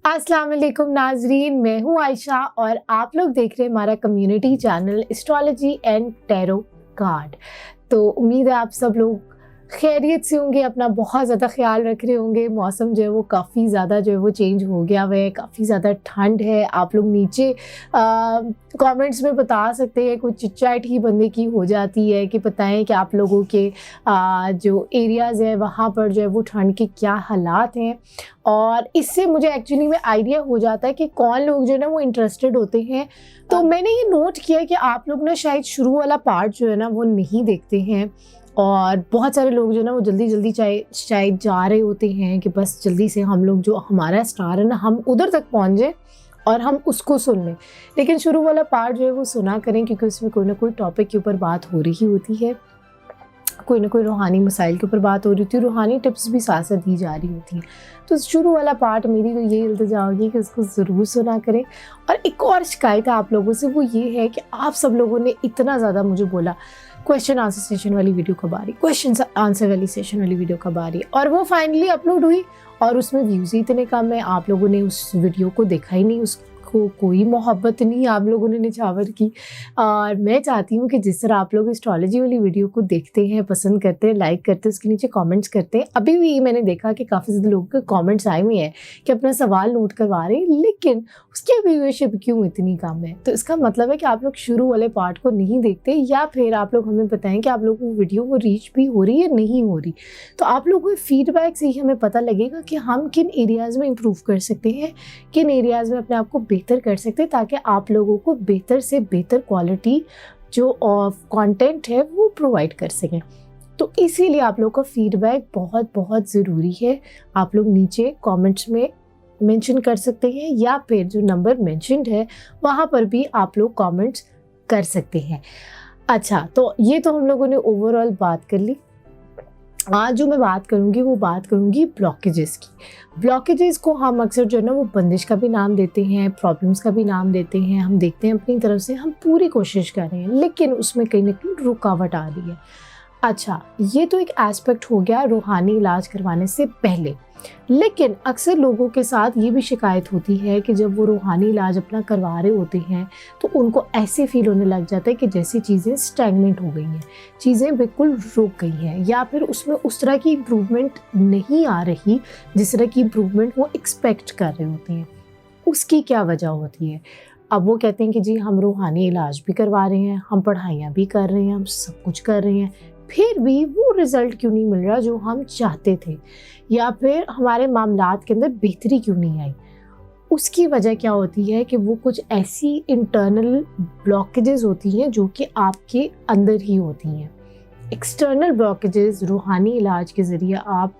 अस्सलाम वालेकुम नाजरीन, मैं हूँ आयशा और आप लोग देख रहे हैं हमारा community channel astrology and tarot card. तो उम्मीद है आप सब लोग खैरियत से होंगे, अपना बहुत ज़्यादा ख्याल रख रहे होंगे। मौसम जो है वो काफ़ी ज़्यादा जो है वो चेंज हो गया हुआ है, काफ़ी ज़्यादा ठंड है। आप लोग नीचे कमेंट्स में बता सकते हैं, कुछ चिटचैट ही बंदे की हो जाती है कि बताएं कि आप लोगों के जो एरियाज़ है वहाँ पर जो है वो ठंड के क्या हालात हैं। और इससे मुझे एक्चुअली में आइडिया हो जाता है कि कौन लोग जो है ना वो इंटरेस्टेड होते हैं। तो मैंने ये नोट किया कि आप लोग ना शायद शुरू वाला पार्ट जो है ना वो नहीं देखते हैं, और बहुत सारे लोग जो है ना वो जल्दी जल्दी शायद जा रहे होते हैं कि बस जल्दी से हम लोग जो हमारा स्टार है ना हम उधर तक पहुंच जाए और हम उसको सुन लें। लेकिन शुरू वाला पार्ट जो है वो सुना करें, क्योंकि उसमें कोई ना कोई टॉपिक के ऊपर बात हो रही होती है, कोई ना कोई रूहानी मसाइल के ऊपर बात हो रही होती है, रूहानी टिप्स भी साथ साथ दी जा रही होती हैं। तो शुरू वाला पार्ट मेरी तो ये इल्तिजा होगी कि उसको ज़रूर सुना करें। और एक और शिकायत है आप लोगों से, वो ये है कि आप सब लोगों ने इतना ज़्यादा मुझे बोला क्वेश्चन आंसर सेशन वाली वीडियो कब आ रही, क्वेश्चन आंसर वाली सेशन वाली वीडियो कब आ रही, और वो फाइनली अपलोड हुई और उसमें व्यूज़ ही इतने कम है। आप लोगों ने उस वीडियो को देखा ही नहीं, उसको कोई मोहब्बत नहीं आप लोगों ने निछावर की। और मैं चाहती हूँ कि जिस तरह आप लोग एस्ट्रोलॉजी वाली वीडियो को देखते हैं, पसंद करते हैं, लाइक करते हैं, उसके नीचे कमेंट्स करते हैं। अभी भी मैंने देखा कि काफ़ी ज़्यादा लोगों के कमेंट्स आए हुए हैं कि अपना सवाल नोट करवा रहे हैं, लेकिन उसकी व्यूअरशिप क्यों इतनी कम है। तो इसका मतलब है कि आप लोग शुरू वाले पार्ट को नहीं देखते, या फिर आप लोग हमें बताएं कि आप लोगों को वीडियो वो रीच भी हो रही है नहीं हो रही। तो आप लोगों के फीडबैक से ही हमें पता लगेगा कि हम किन एरियाज़ में इम्प्रूव कर सकते हैं, किन एरियाज़ में अपने आप को बेहतर कर सकते हैं, ताकि आप लोगों को बेहतर से बेहतर क्वालिटी जो कंटेंट है वो प्रोवाइड कर सकें। तो इसीलिए आप लोगों का फीडबैक बहुत बहुत ज़रूरी है। आप लोग नीचे कमेंट्स में मेंशन कर सकते हैं, या फिर जो नंबर मेंशन्ड है वहाँ पर भी आप लोग कमेंट्स कर सकते हैं। अच्छा, तो ये तो हम लोगों ने ओवरऑल बात कर ली। आज जो मैं बात करूंगी वो बात करूंगी ब्लॉकेजेस की। ब्लॉकेजेस को हम अक्सर जो है ना वो बंदिश का भी नाम देते हैं, प्रॉब्लम्स का भी नाम देते हैं। हम देखते हैं अपनी तरफ से हम पूरी कोशिश कर रहे हैं, लेकिन उसमें कहीं ना कहीं रुकावट आ रही है। अच्छा, ये तो एक एस्पेक्ट हो गया रूहानी इलाज करवाने से पहले। लेकिन अक्सर लोगों के साथ ये भी शिकायत होती है कि जब वो रूहानी इलाज अपना करवा रहे होते हैं तो उनको ऐसे फील होने लग जाता है कि जैसी चीज़ें स्टैग्नेंट हो गई हैं, चीज़ें बिल्कुल रुक गई हैं, या फिर उसमें उस तरह की इम्प्रूवमेंट नहीं आ रही जिस तरह की इम्प्रूवमेंट वो एक्सपेक्ट कर रहे होते हैं। उसकी क्या वजह होती है? अब वो कहते हैं कि जी हम रूहानी इलाज भी करवा रहे हैं, हम पढ़ाइयाँ भी कर रहे हैं, हम सब कुछ कर रहे हैं, फिर भी वो रिज़ल्ट क्यों नहीं मिल रहा जो हम चाहते थे, या फिर हमारे मामलात के अंदर बेहतरी क्यों नहीं आई। उसकी वजह क्या होती है कि वो कुछ ऐसी इंटरनल ब्लॉकेजेस होती हैं जो कि आपके अंदर ही होती हैं। एक्सटर्नल ब्लॉकेजेस रूहानी इलाज के ज़रिए आप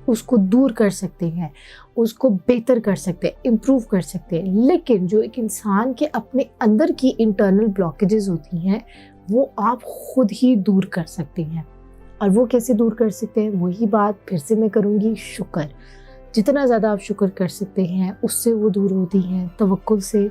उसको दूर कर सकते हैं, उसको बेहतर कर सकते हैं, इम्प्रूव कर सकते हैं। लेकिन जो एक इंसान के अपने अंदर की इंटरनल ब्लॉकेजेस होती हैं वो आप खुद ही दूर कर सकते हैं। और वो कैसे दूर कर सकते हैं, वही बात फिर से मैं करूँगी, शुक्र। जितना ज़्यादा आप शुक्र कर सकते हैं उससे वो दूर होती हैं। तवक्कुल से,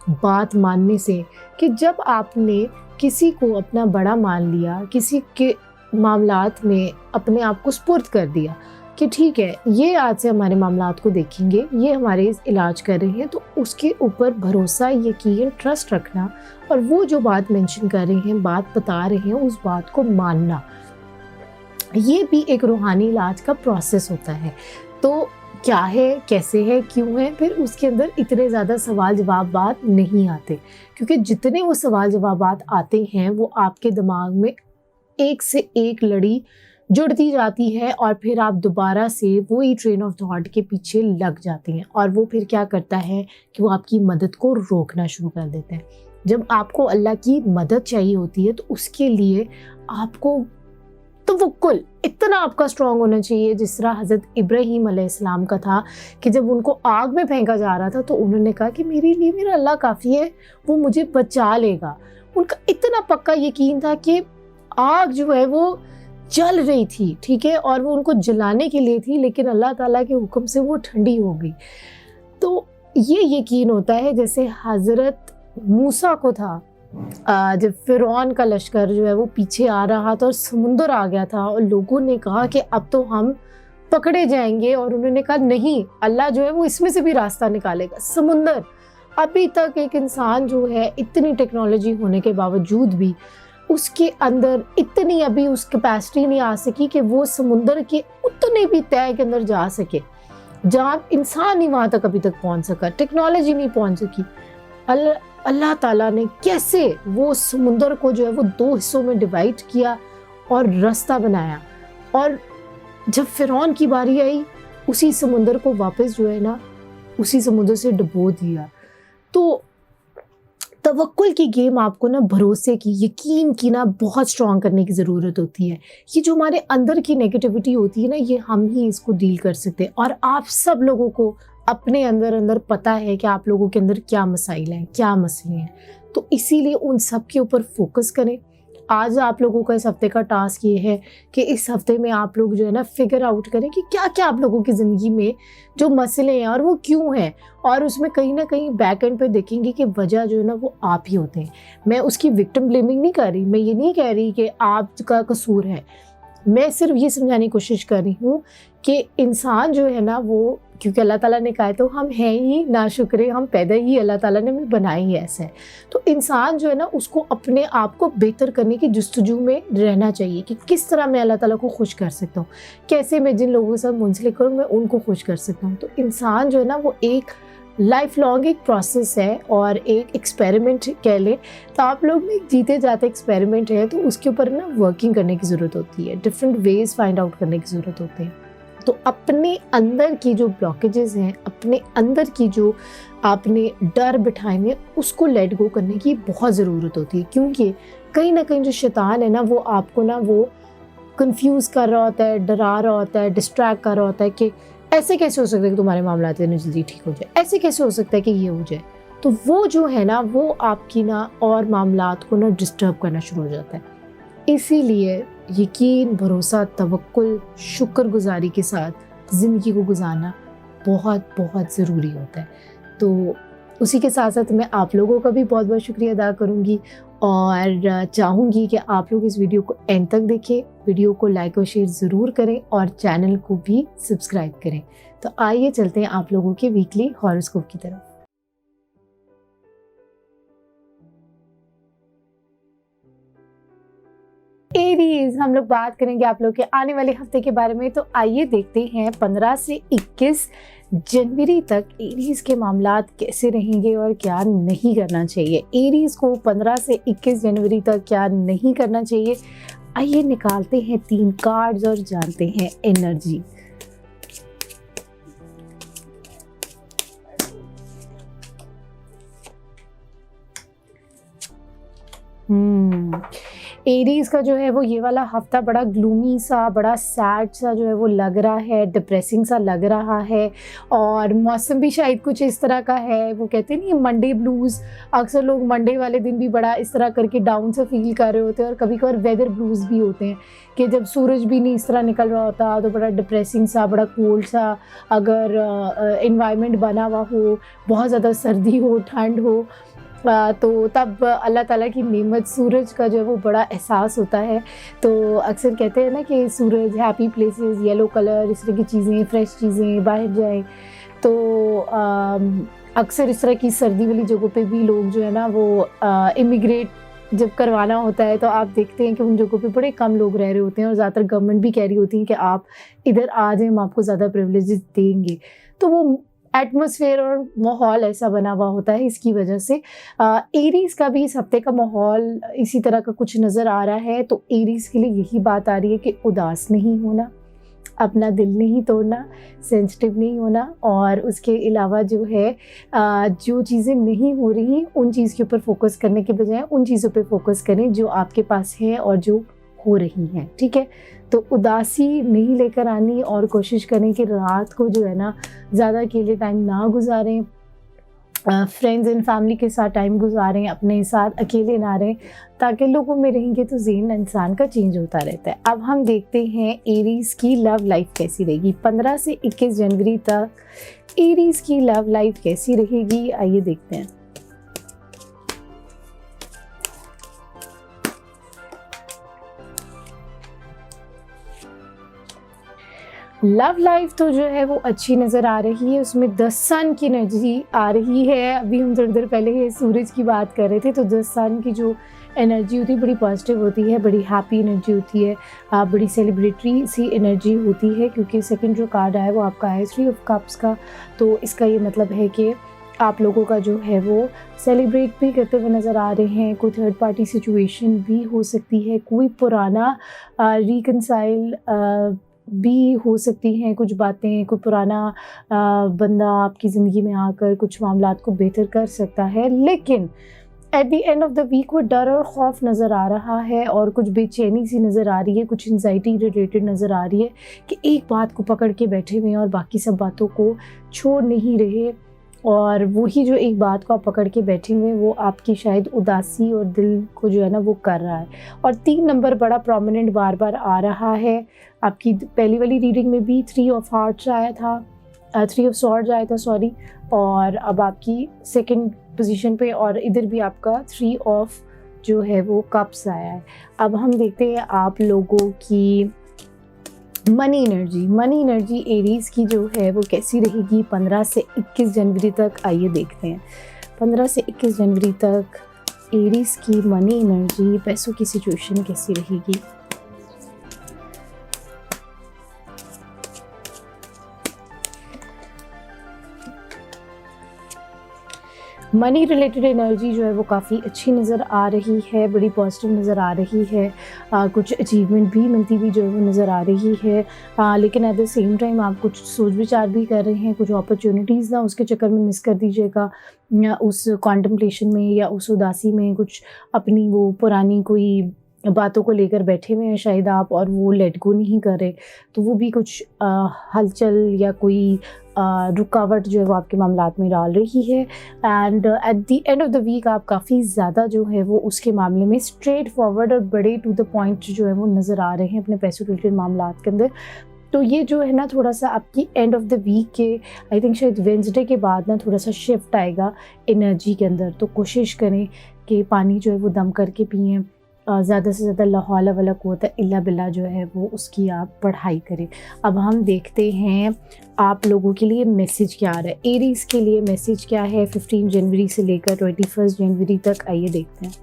बात मानने से, कि जब आपने किसी को अपना बड़ा मान लिया, किसी के मामलात में अपने आप को सुपुर्द कर दिया कि ठीक है ये आज से हमारे मामलात को देखेंगे, ये हमारे इलाज कर रहे हैं, तो उसके ऊपर भरोसा, यकीन, ट्रस्ट रखना, और वो जो बात मेंशन कर रहे हैं, बात बता रहे हैं, उस बात को मानना, ये भी एक रूहानी इलाज का प्रोसेस होता है। तो क्या है, कैसे है, क्यों है, फिर उसके अंदर इतने ज़्यादा सवाल जवाब बात नहीं आते, क्योंकि जितने वो सवाल जवाब बात आते हैं वो आपके दिमाग में एक से एक लड़ी जुड़ती जाती है, और फिर आप दोबारा से वही ट्रेन ऑफ थॉट के पीछे लग जाते हैं, और वो फिर क्या करता है कि वो आपकी मदद को रोकना शुरू कर देते हैं। जब आपको अल्लाह की मदद चाहिए होती है तो उसके लिए आपको तवक्कुल इतना आपका स्ट्रॉन्ग होना चाहिए, जिस तरह हज़रत इब्राहीम अलैहिस्सलाम का था कि जब उनको आग में फेंका जा रहा था तो उन्होंने कहा कि मेरे लिए मेरा अल्लाह काफ़ी है, वो मुझे बचा लेगा। उनका इतना पक्का यकीन था कि आग जो है वो जल रही थी, ठीक है, और वो उनको जलाने के लिए थी, लेकिन अल्लाह ताला के हुक्म से वो ठंडी हो गई। तो ये यकीन होता है जैसे हज़रत मूसा को था, जब फ़िरौन का लश्कर जो है वो पीछे आ रहा था और समुंदर आ गया था, और लोगों ने कहा कि अब तो हम पकड़े जाएंगे, और उन्होंने कहा नहीं, अल्लाह जो है वो इसमें से भी रास्ता निकालेगा। समुंदर, अभी तक एक इंसान जो है इतनी टेक्नोलॉजी होने के बावजूद भी उसके अंदर इतनी अभी उस कैपेसिटी नहीं आ सकी कि वो समुंदर के उतने भी तह के अंदर जा सके जहाँ इंसान ही वहाँ तक अभी तक पहुँच सका, टेक्नोलॉजी नहीं पहुँच सकी। अल्लाह ताला ने कैसे वो समुंदर को जो है वो 2 हिस्सों में डिवाइड किया और रास्ता बनाया, और जब फिरौन की बारी आई उसी समुंदर को वापस जो है ना उसी समुंदर से डुबो दिया। तो तवक्कुल की गेम आपको ना भरोसे की, यकीन की ना बहुत स्ट्रॉन्ग करने की ज़रूरत होती है। ये जो हमारे अंदर की नेगेटिविटी होती है ना, ये हम ही इसको डील कर सकते हैं। और आप सब लोगों को अपने अंदर अंदर पता है कि आप लोगों के अंदर क्या मसाइल हैं, क्या मसले हैं, तो इसीलिए उन सब के ऊपर फोकस करें। आज आप लोगों का इस हफ्ते का टास्क ये है कि इस हफ्ते में आप लोग जो है ना फिगर आउट करें कि क्या क्या आप लोगों की ज़िंदगी में जो मसले हैं और वो क्यों हैं, और उसमें कहीं ना कहीं बैक एंड पे देखेंगे कि वजह जो है ना वो आप ही होते हैं। मैं उसकी विक्टिम ब्लेमिंग नहीं कर रही, मैं ये नहीं कह रही कि आपका कसूर है, मैं सिर्फ ये समझाने की कोशिश कर रही हूँ कि इंसान जो है ना वो, क्योंकि अल्लाह ताला ने कहा है तो हम हैं ही नाशुक्रे, हम पैदा ही अल्लाह ताला ने हमें बनाए ही ऐसे हैं। तो इंसान जो है ना उसको अपने आप को बेहतर करने की जुस्तजू में रहना चाहिए कि किस तरह मैं अल्लाह ताला को खुश कर सकता हूँ, कैसे मैं जिन लोगों के साथ मुंसलिक करूँ मैं उनको खुश कर सकता हूँ। तो इंसान जो है ना वो एक लाइफ लॉन्ग एक प्रोसेस है और एक एक्सपेरिमेंट कह लें, तो आप लोग में जीते जाते एक्सपेरिमेंट है, तो उसके ऊपर ना वर्किंग करने की ज़रूरत होती है, डिफरेंट वेज फाइंड आउट करने की ज़रूरत होती है। तो अपने अंदर की जो ब्लॉकेजेस हैं, अपने अंदर की जो आपने डर बिठाए हैं, उसको लेट गो करने की बहुत ज़रूरत होती है, क्योंकि कहीं ना कहीं जो शैतान है ना वो आपको ना वो कंफ्यूज कर रहा होता है, डरा रहा होता है, डिस्ट्रैक्ट कर रहा होता है कि ऐसे कैसे हो सकता है कि तुम्हारे मामला इतने जल्दी ठीक हो जाए, ऐसे कैसे हो सकता है कि ये हो जाए। तो वो जो है ना वो आपकी ना और मामलात को ना डिस्टर्ब करना शुरू हो जाता है। इसीलिए यकीन, भरोसा, तवक्कुल, शुक्रगुजारी के साथ ज़िंदगी को गुजारना बहुत बहुत ज़रूरी होता है। तो उसी के साथ साथ मैं आप लोगों का भी बहुत बहुत शुक्रिया अदा करूँगी और चाहूँगी कि आप लोग इस वीडियो को एंड तक देखें, वीडियो को लाइक और शेयर ज़रूर करें और चैनल को भी सब्सक्राइब करें। तो आइए चलते हैं आप लोगों के वीकली हॉरोस्कोप की तरफ। एरीज, हम लोग बात करेंगे आप लोग के आने वाले हफ्ते के बारे में। तो आइए देखते हैं 15 से 21 जनवरी तक एरीज के मामलात कैसे रहेंगे और क्या नहीं करना चाहिए। एरीज को 15 से 21 जनवरी तक क्या नहीं करना चाहिए, आइए निकालते हैं 3 कार्ड्स और जानते हैं एनर्जी। एरीज का जो है वो ये वाला हफ्ता बड़ा ग्लूमी सा, बड़ा सैड सा जो है वो लग रहा है, डिप्रेसिंग सा लग रहा है, और मौसम भी शायद कुछ इस तरह का है। वो कहते नहीं मंडे ब्लूज़, अक्सर लोग मंडे वाले दिन भी बड़ा इस तरह करके डाउन सा फील कर रहे होते हैं, और कभी कभार वेदर ब्लूज़ भी होते हैं कि जब सूरज भी नहीं इस तरह निकल रहा होता तो बड़ा डिप्रेसिंग सा, बड़ा कोल्ड सा अगर इन्वायरमेंट बना हुआ हो, बहुत ज़्यादा सर्दी हो, ठंड हो, तो तब अल्लाह ताला की नेमत सूरज का जो है वो बड़ा एहसास होता है। तो अक्सर कहते हैं ना कि सूरज, हैप्पी प्लेसेस, येलो कलर, इस तरह की चीज़ें, फ्रेश चीज़ें बाहर जाए। तो अक्सर इस तरह की सर्दी वाली जगहों पे भी लोग जो है ना वो इमिग्रेट जब करवाना होता है तो आप देखते हैं कि उन जगहों पे बड़े कम लोग रह रहे होते हैं, और ज़्यादातर गवर्नमेंट भी कह रही होती है कि आप इधर आ जाएं, हम आपको ज़्यादा प्रिविलेजेस देंगे। तो वो एटमॉस्फेयर और माहौल ऐसा बना हुआ होता है, इसकी वजह से एरीज़ का भी इस हफ्ते का माहौल इसी तरह का कुछ नज़र आ रहा है। तो एरीज़ के लिए यही बात आ रही है कि उदास नहीं होना, अपना दिल नहीं तोड़ना, सेंसिटिव नहीं होना, और उसके अलावा जो है जो चीज़ें नहीं हो रही उन चीज़ के ऊपर फोकस करने के बजाय उन चीज़ों पे फोकस करें जो आपके पास है और जो हो रही हैं, ठीक है। तो उदासी नहीं लेकर आनी, और कोशिश करें कि रात को जो है ना ज़्यादा अकेले टाइम ना गुजारें, फ्रेंड्स एंड फैमिली के साथ टाइम गुजारें, अपने साथ अकेले ना रहें, ताकि लोगों में रहेंगे तो ज़हन इंसान का चेंज होता रहता है। अब हम देखते हैं एरीज़ की लव लाइफ कैसी रहेगी 15 से 21 जनवरी तक। एरीज़ की लव लाइफ कैसी रहेगी, आइए देखते हैं। लव लाइफ तो जो है वो अच्छी नज़र आ रही है, उसमें द सन की एनर्जी आ रही है। अभी हम थोड़ी देर पहले सूरज की बात कर रहे थे, तो द सन की जो एनर्जी होती है बड़ी पॉजिटिव होती है, बड़ी हैप्पी एनर्जी होती है, बड़ी सेलिब्रेटरी सी एनर्जी होती है, क्योंकि सेकंड जो कार्ड आया वो आपका है 3 ऑफ कप्स का। तो इसका ये मतलब है कि आप लोगों का जो है वो सेलिब्रेट भी करते हुए नज़र आ रहे हैं। कोई थर्ड पार्टी सिचुएशन भी हो सकती है, कोई पुराना रिकनसाइल भी हो सकती हैं कुछ बातें, कोई पुराना बंदा आपकी ज़िंदगी में आकर कुछ मामलात को बेहतर कर सकता है। लेकिन at the end of the week वो डर और खौफ नज़र आ रहा है, और कुछ बेचैनी सी नज़र आ रही है, कुछ एंजाइटी रिलेटेड नज़र आ रही है कि एक बात को पकड़ के बैठे हुए हैं और बाकी सब बातों को छोड़ नहीं रहे। और वही जो एक बात को आप पकड़ के बैठे हुए हैं वो आपकी शायद उदासी और दिल को जो है ना वो कर रहा है। और 3 नंबर बड़ा प्रोमिनेंट बार बार आ रहा है। आपकी पहली वाली रीडिंग में भी 3 ऑफ हार्ट्स आया था, 3 ऑफ स्वॉर्ड्स आया था सॉरी, और अब आपकी सेकंड पोजीशन पे, और इधर भी आपका 3 ऑफ जो है वो कप्स आया है। अब हम देखते हैं आप लोगों की मनी एनर्जी एरीज़ की जो है वो कैसी रहेगी 15 से 21 जनवरी तक। आइए देखते हैं 15 से 21 जनवरी तक एरीज़ की मनी एनर्जी, पैसों की सिचुएशन कैसी रहेगी। मनी रिलेटेड एनर्जी जो है वो काफ़ी अच्छी नज़र आ रही है, बड़ी पॉजिटिव नज़र आ रही है। कुछ अचीवमेंट भी मिलती हुई जो है वो नज़र आ रही है। लेकिन एट द सेम टाइम आप कुछ सोच विचार भी कर रहे हैं, कुछ अपॉर्चुनिटीज़ ना उसके चक्कर में मिस कर दीजिएगा, या उस कॉन्टम्पलेशन में या उस उदासी में कुछ अपनी वो पुरानी कोई बातों को लेकर बैठे हुए हैं शायद आप, और वो लेट गो नहीं कर रहे, तो वो भी कुछ हलचल या कोई रुकावट जो है वो आपके मामलात में डाल रही है। And at the end of the week आप काफ़ी ज़्यादा जो है वो उसके मामले में स्ट्रेट फॉरवर्ड और बड़े टू द पॉइंट जो है वो नज़र आ रहे हैं अपने पैसों रिलेटेड मामलात के अंदर। तो ये जो है ना थोड़ा सा आपकी एंड ऑफ द वीक के आई थिंक शायद वेंसडे के बाद ना थोड़ा सा शिफ्ट आएगा एनर्जी के अंदर। तो कोशिश करें कि पानी जो है वो दम करके पिएँ, ज़्यादा से ज़्यादा ला हौला वला कुव्वता इल्ला बिल्ला जो है वो उसकी आप पढ़ाई करें। अब हम देखते हैं आप लोगों के लिए मैसेज क्या आ रहा है। एरीज़ के लिए मैसेज क्या है 15 जनवरी से लेकर 21 जनवरी तक। आइए देखते हैं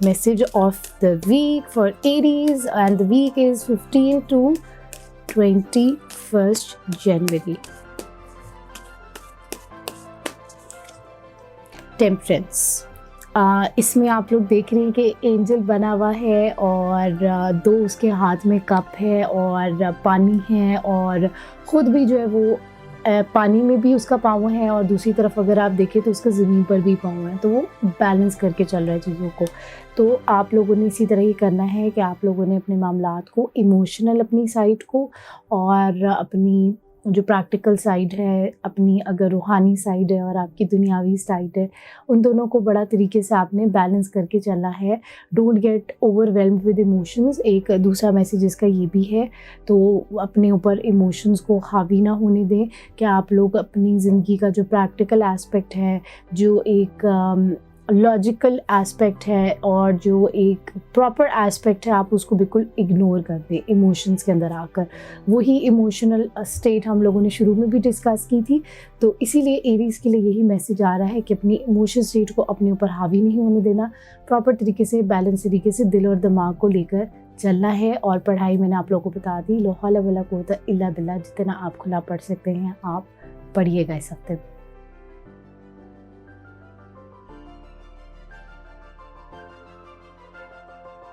message of the week for Aries, and the week is 15 to 21 जनवरी। टेम्परेंस, इसमें आप लोग देख रहे हैं कि एंजल बना हुआ है, और 2 उसके हाथ में कप है, और पानी है, और ख़ुद भी जो है वो पानी में भी उसका पाँव है, और दूसरी तरफ अगर आप देखें तो उसका ज़मीन पर भी पाँव है। तो वो बैलेंस करके चल रहा है चीज़ों को। तो आप लोगों ने इसी तरह ही करना है कि आप लोगों ने अपने मामलात को, इमोशनल अपनी साइड को, और अपनी जो प्रैक्टिकल साइड है, अपनी अगर रूहानी साइड है और आपकी दुनियावी साइड है, उन दोनों को बड़ा तरीके से आपने बैलेंस करके चलना है। Don't get overwhelmed with emotions. एक दूसरा मैसेज इसका ये भी है, तो अपने ऊपर इमोशंस को हावी ना होने दें कि आप लोग अपनी ज़िंदगी का जो प्रैक्टिकल एस्पेक्ट है, जो एक लॉजिकल एस्पेक्ट है, और जो एक प्रॉपर एस्पेक्ट है, आप उसको बिल्कुल इग्नोर कर दें इमोशंस के अंदर आकर। वही इमोशनल स्टेट हम लोगों ने शुरू में भी डिस्कस की थी। तो इसीलिए एरीज़ के लिए यही मैसेज आ रहा है कि अपनी इमोशनल स्टेट को अपने ऊपर हावी नहीं होने देना, प्रॉपर तरीके से, बैलेंस तरीके से दिल और दिमाग को लेकर चलना है। और पढ़ाई मैंने आप लोगों को बता दी, ला हौला वला कुव्वता इल्ला बिल्ला, जितना आप खुला पढ़ सकते हैं आप पढ़िएगा इस हफ्ते।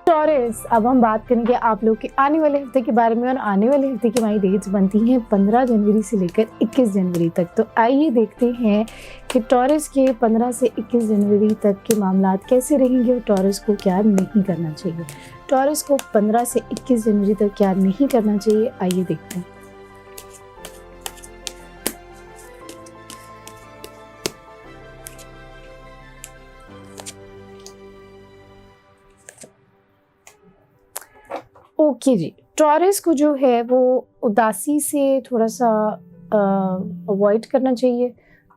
टॉरस, अब हम बात करेंगे आप लोग के आने वाले हफ्ते के बारे में, और आने वाले हफ्ते की हमारी डेट्स बनती हैं 15 जनवरी से लेकर 21 जनवरी तक। तो आइए देखते हैं कि टॉरस के 15 से 21 जनवरी तक के मामलात कैसे रहेंगे, और टॉरस को क्या नहीं करना चाहिए। टॉरस को 15 से 21 जनवरी तक क्या नहीं करना चाहिए, आइए देखते हैं। ओके जी, टॉरस को जो है वो उदासी से थोड़ा सा अवॉइड करना चाहिए।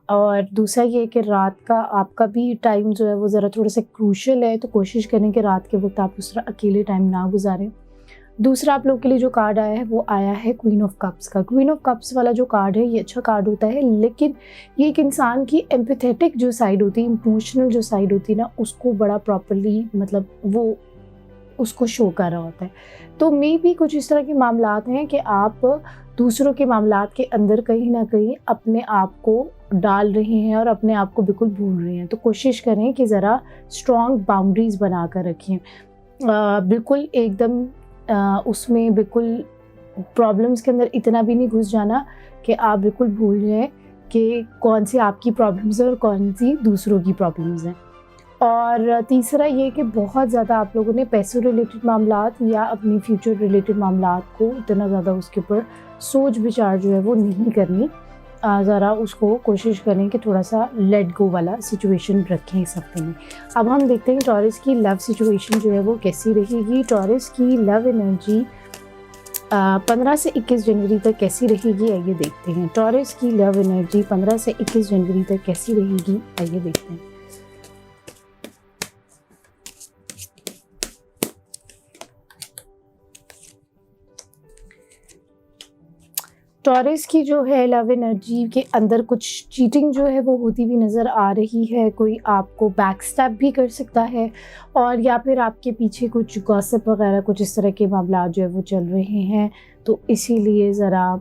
और दूसरा ये कि रात का आपका भी टाइम जो है वो ज़रा थोड़ा सा क्रूशल है, तो कोशिश करें कि रात के वक्त आप उस तरह अकेले टाइम ना गुजारें। दूसरा आप लोग के लिए जो कार्ड आया है वो आया है क्वीन ऑफ कप्स का। क्वीन ऑफ कप्स वाला जो कार्ड है ये अच्छा कार्ड होता है, लेकिन ये एक इंसान की एम्पैथेटिक जो साइड होती है, इमोशनल जो साइड होती है ना, उसको बड़ा प्रॉपरली मतलब वो उसको शो कर रहा होता है। तो मे भी कुछ इस तरह के मामलात हैं कि आप दूसरों के मामलात के अंदर कहीं ना कहीं अपने आप को डाल रहे हैं और अपने आप को बिल्कुल भूल रहे हैं। तो कोशिश करें कि ज़रा स्ट्रॉन्ग बाउंड्रीज बना कर रखें, बिल्कुल एकदम उसमें बिल्कुल प्रॉब्लम्स के अंदर इतना भी नहीं घुस जाना कि आप बिल्कुल भूल जाएं कि कौन सी आपकी प्रॉब्लम्स है और कौन सी दूसरों की प्रॉब्लम्स हैं। और तीसरा ये कि बहुत ज़्यादा आप लोगों ने पैसों रिलेटेड मामलात या अपनी फ्यूचर रिलेटेड मामलात को इतना ज़्यादा उसके ऊपर सोच विचार जो है वो नहीं करनी। ज़रा उसको कोशिश करें कि थोड़ा सा लेट गो वाला सिचुएशन रखें इस हफ्ते में। अब हम देखते हैं टॉरस की लव सिचुएशन जो है वो कैसी रहेगी। टॉरस की लव एनर्जी 15 से 21 जनवरी तक कैसी रहेगी, आइए देखते हैं। टॉरस की लव एनर्जी 15 से 21 जनवरी तक कैसी रहेगी, आइए देखते हैं। टॉरस की जो है लव एनर्जी के अंदर कुछ चीटिंग जो है वो होती हुई नज़र आ रही है। कोई आपको बैक स्टैप भी कर सकता है, और या फिर आपके पीछे कुछ गॉसिप वगैरह कुछ इस तरह के मामला जो है वो चल रहे हैं। तो इसीलिए ज़रा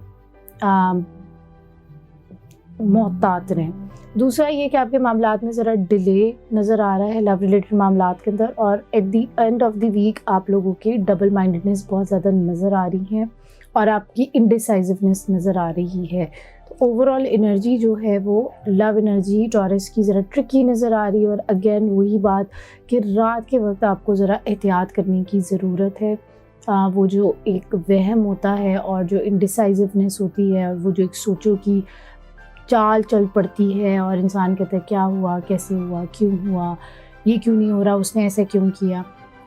मोहतात रहें। दूसरा ये कि आपके मामलात में ज़रा डिले नज़र आ रहा है लव रिलेटेड मामलात के अंदर, और at the end of the week आप लोगों की डबल माइंडेडनेस बहुत ज़्यादा नज़र आ रही है और आपकी इंडिसाइसिवनेस नज़र आ रही है। तो ओवरऑल एनर्जी जो है वो लव एनर्जी टॉरस की ज़रा ट्रिकी नज़र आ रही है। और अगेन वही बात कि रात के वक्त आपको ज़रा एहतियात करने की ज़रूरत है। वो जो एक वहम होता है और जो इंडिसाइसिवनेस होती है और वो जो एक सोचों की चाल चल पड़ती है और इंसान कहता है क्या हुआ, कैसे हुआ, क्यों हुआ, ये क्यों नहीं हो रहा, उसने ऐसा क्यों किया,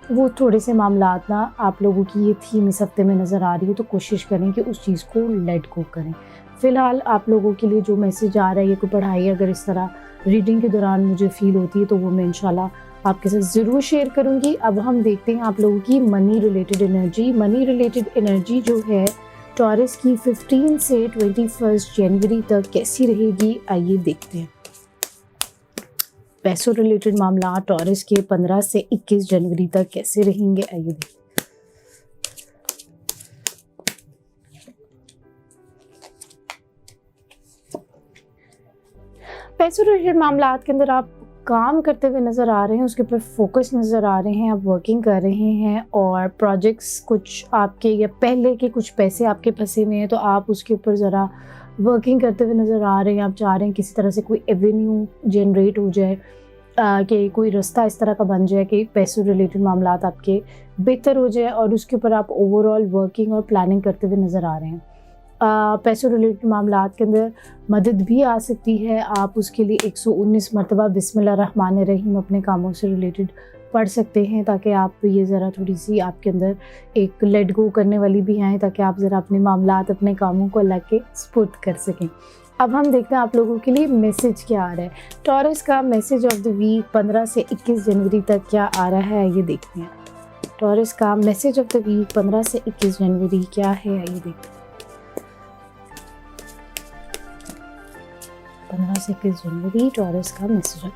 वो थोड़े से मामलात ना आप लोगों की ये थीम इस हफ्ते में नज़र आ रही है। तो कोशिश करें कि उस चीज़ को लेट गो करें। फ़िलहाल आप लोगों के लिए जो मैसेज आ रहा है, ये कोई पढ़ाई अगर इस तरह रीडिंग के दौरान मुझे फ़ील होती है तो वो मैं इंशाल्लाह आपके साथ ज़रूर शेयर करूँगी। अब हम देखते हैं आप लोगों की money related energy. Money related energy जो है टॉरस की 15 से 21 जनवरी तक कैसी रहेगी, आइए देखते हैं। पैसों रिलेटेड मामला टॉरस के 15 से 21 जनवरी तक कैसे रहेंगे, आइए देखते हैं। पैसों रिलेटेड मामलात के अंदर आप काम करते हुए नज़र आ रहे हैं, उसके ऊपर फोकस नज़र आ रहे हैं, आप वर्किंग कर रहे हैं और प्रोजेक्ट्स कुछ आपके या पहले के कुछ पैसे आपके फंसे हुए हैं तो आप उसके ऊपर ज़रा वर्किंग करते हुए नज़र आ रहे हैं। आप चाह रहे हैं किसी तरह से कोई एवेन्यू जनरेट हो जाए, कि कोई रास्ता इस तरह का बन जाए कि पैसों रिलेटेड मामलात आपके बेहतर हो जाए, और उसके ऊपर आप ओवरऑल वर्किंग और प्लानिंग करते हुए नज़र आ रहे हैं। पैसों रिलेटेड मामलात के अंदर मदद भी आ सकती है। आप उसके लिए 119 मरतबा बिस्मिल्लाहिर्रहमानिर्रहीम अपने कामों से रिलेटेड पढ़ सकते हैं, ताकि आप ये ज़रा थोड़ी सी आपके अंदर एक लेट गो करने वाली भी आए, ताकि आप ज़रा अपने मामलात अपने कामों को अल्लाह के सुपुर्द कर सकें। अब हम देखते हैं आप लोगों के लिए मैसेज क्या आ रहा है। टॉरस का मैसेज ऑफ द वीक 15 से 21 जनवरी तक क्या आ रहा है, ये देखते हैं। टॉरस का मैसेज ऑफ द वीक 15 से 21 जनवरी क्या है, ये देखते हैं। 15 से 21 जनवरी टॉरस का मैसेज।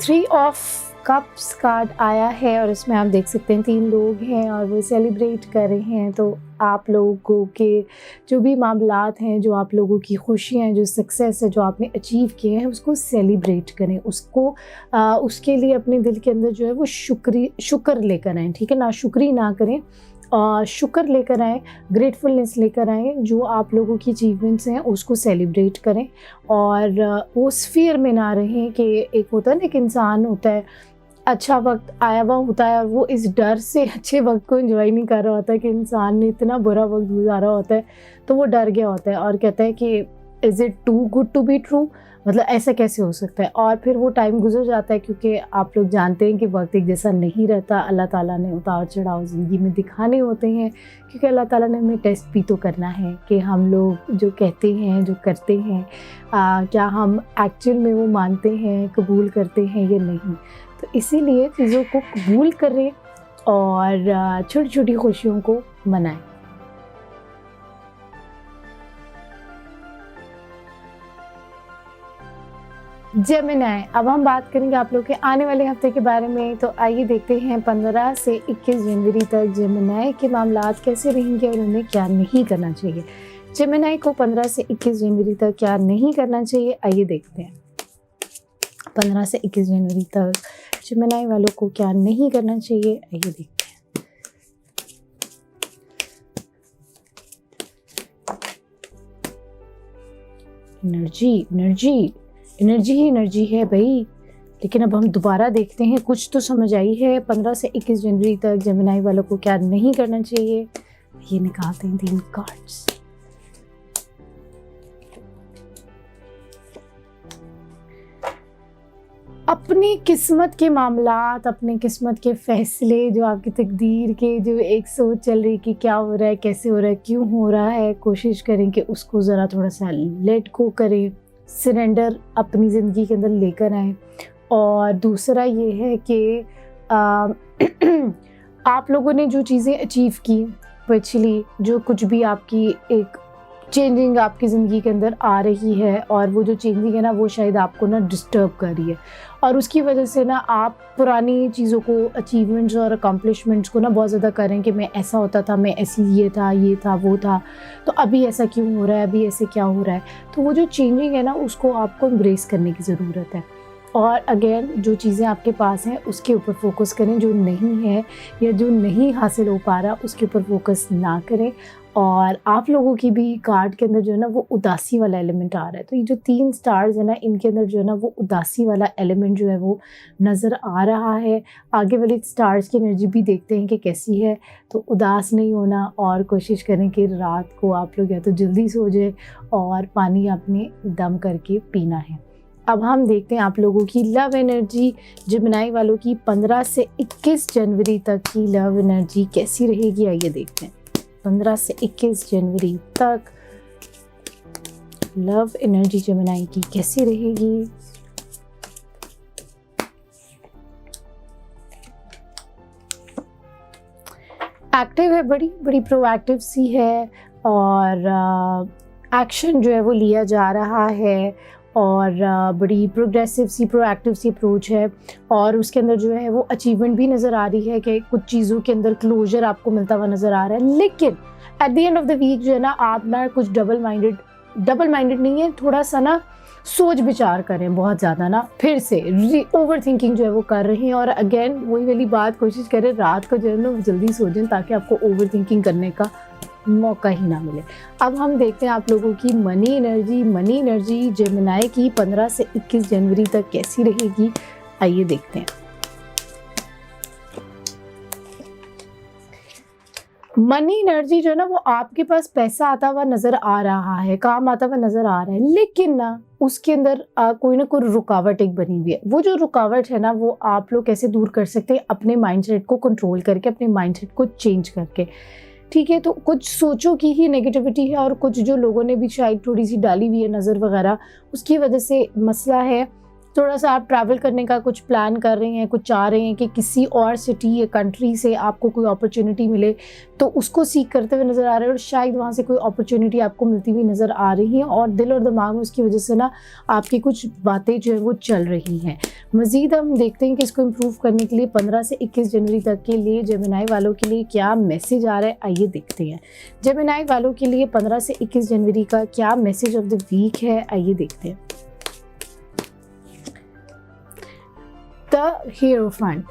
3 ऑफ कप्स कार्ड आया है और इसमें आप देख सकते हैं 3 लोग हैं और वो सेलिब्रेट कर रहे हैं। तो आप लोगों के जो भी मामलात हैं, जो आप लोगों की खुशियाँ हैं, जो सक्सेस है जो आपने अचीव किए हैं, उसको सेलिब्रेट करें, उसको उसके लिए अपने दिल के अंदर जो है वो शुक्र लेकर आएँ, ठीक है ना, शुक्री ना करें और शुक्र लेकर आएँ, ग्रेटफुलनेस लेकर आएँ। जो आप लोगों की अचीवमेंट्स हैं उसको सेलिब्रेट करें और उस फियर में ना रहें कि एक होता है ना, एक इंसान होता है अच्छा वक्त आया हुआ होता है और वो इस डर से अच्छे वक्त को एंजॉय नहीं कर रहा होता कि इंसान ने इतना बुरा वक्त गुजारा होता है, तो वो डर गया होता है और कहता है कि is it too good to be true, मतलब ऐसा कैसे हो सकता है। और फिर वो टाइम गुजर जाता है, क्योंकि आप लोग जानते हैं कि वक्त एक जैसा नहीं रहता। अल्लाह ताला ने उतार चढ़ाव ज़िंदगी में दिखाने होते हैं, क्योंकि अल्लाह ताला ने हमें टेस्ट भी तो करना है कि हम लोग जो कहते हैं, जो करते हैं, क्या हम एक्चुअल में वो मानते हैं, कबूल करते हैं या नहीं। तो इसीलिए चीज़ों को कबूल करें और छोटी छोटी खुशियों को मनाएं। जेमिनी, अब हम बात करेंगे आप लोग के आने वाले हफ्ते के बारे में। तो आइए देखते हैं 15 से 21 जनवरी तक जेमिनी के मामलात कैसे रहेंगे और उन्हें क्या नहीं करना चाहिए। जेमिनी को 15 से 21 जनवरी तक क्या नहीं करना चाहिए, आइए देखते हैं। 15 से 21 जनवरी तक जेमिनी वालों को क्या नहीं करना चाहिए, आइए देखते हैं। एनर्जी ही एनर्जी है भाई। लेकिन अब हम दोबारा देखते हैं, कुछ तो समझ आई है। 15 से 21 जनवरी तक जेमिनी वालों को क्या नहीं करना चाहिए, ये निकालते हैं 3 कार्ड्स। अपनी किस्मत के मामलात, अपने किस्मत के फैसले, जो आपकी तकदीर के जो एक सोच चल रही कि क्या हो रहा है, कैसे हो रहा है, क्यों हो रहा है, कोशिश करें कि उसको ज़रा थोड़ा सा लेट गो करें, सरेंडर अपनी ज़िंदगी के अंदर लेकर आएँ। और दूसरा ये है कि आप लोगों ने जो चीज़ें अचीव की पिछली, जो कुछ भी आपकी एक चेंजिंग आपकी ज़िंदगी के अंदर आ रही है, और वो जो चेंजिंग है ना, वो शायद आपको ना डिस्टर्ब कर रही है, और उसकी वजह से ना आप पुरानी चीज़ों को, अचीवमेंट्स और अकम्पलिशमेंट्स को ना बहुत ज़्यादा करें कि मैं ऐसा होता था, मैं ऐसी ये था वो था, तो अभी ऐसा क्यों हो रहा है, अभी ऐसे क्या हो रहा है। तो वो जो चेंजिंग है ना, उसको आपको एम्ब्रेस करने की ज़रूरत है। और अगेन जो चीज़ें आपके पास हैं उसके ऊपर फोकस करें, जो नहीं है या जो नहीं हासिल हो पा रहा उसके ऊपर फोकस ना करें। और आप लोगों की भी कार्ड के अंदर जो है ना वो उदासी वाला एलिमेंट आ रहा है। तो ये जो 3 स्टार्स है ना, इनके अंदर जो है ना वो उदासी वाला एलिमेंट जो है वो नज़र आ रहा है। आगे वाले स्टार्स की एनर्जी भी देखते हैं कि कैसी है। तो उदास नहीं होना, और कोशिश करें कि रात को आप लोग या तो जल्दी सो जाए और पानी आपने दम करके पीना है। अब हम देखते हैं आप लोगों की लव एनर्जी, जेमिनी वालों की 15 से 21 जनवरी तक की लव एनर्जी कैसी रहेगी, आइए देखते हैं। 15 से 21 जनवरी तक लव एनर्जी जेमिनी की कैसी रहेगी। एक्टिव है, बड़ी प्रोएक्टिव सी है, और एक्शन जो है वो लिया जा रहा है, और बड़ी प्रोग्रेसिव सी, प्रोएक्टिव सी अप्रोच है। और उसके अंदर जो है वो अचीवमेंट भी नज़र आ रही है कि कुछ चीज़ों के अंदर क्लोजर आपको मिलता हुआ नज़र आ रहा है। लेकिन at the end of the week जो है ना, आप ना कुछ डबल माइंडेड नहीं है, थोड़ा सा ना सोच विचार करें बहुत ज़्यादा ना, फिर से ओवर थिंकिंग जो है वो कर रहे हैं। और अगेन वही वाली बात, कोशिश करें रात को जो है ना जल्दी सो जाएं, ताकि आपको ओवर थिंकिंग करने का मौका ही ना मिले। अब हम देखते हैं आप लोगों की मनी एनर्जी जेमिनी की 15 से 21 जनवरी तक कैसी रहेगी, आइए देखते हैं। मनी एनर्जी जो है ना, वो आपके पास पैसा आता हुआ नज़र आ रहा है, काम आता हुआ नज़र आ रहा है, लेकिन ना उसके अंदर कोई ना कोई रुकावट एक बनी हुई है। वो जो रुकावट है ना, वो आप लोग कैसे दूर कर सकते हैं, अपने माइंडसेट को कंट्रोल करके, अपने माइंडसेट को चेंज करके। ठीक है, तो कुछ सोचों की ही नेगेटिविटी है, और कुछ जो लोगों ने भी शायद थोड़ी सी डाली हुई है नज़र वगैरह, उसकी वजह से मसला है। थोड़ा सा आप ट्रैवल करने का कुछ प्लान कर रहे हैं, कुछ चाह रहे हैं कि किसी और सिटी या कंट्री से आपको कोई अपॉर्चुनिटी मिले, तो उसको सीख करते हुए नज़र आ रहे हैं, और शायद वहाँ से कोई अपॉर्चुनिटी आपको मिलती हुई नज़र आ रही है, और दिल और दिमाग में उसकी वजह से ना आपकी कुछ बातें जो है वो चल रही हैं। मज़ीद हम देखते हैं कि इसको इम्प्रूव करने के लिए 15 से 21 जनवरी तक के लिए जेमिनी वालों के लिए क्या मैसेज आ रहा है, आइए देखते हैं। जेमिनी वालों के लिए 15 से 21 जनवरी का क्या मैसेज ऑफ द वीक है, आइए देखते हैं। द हीरोफेंट,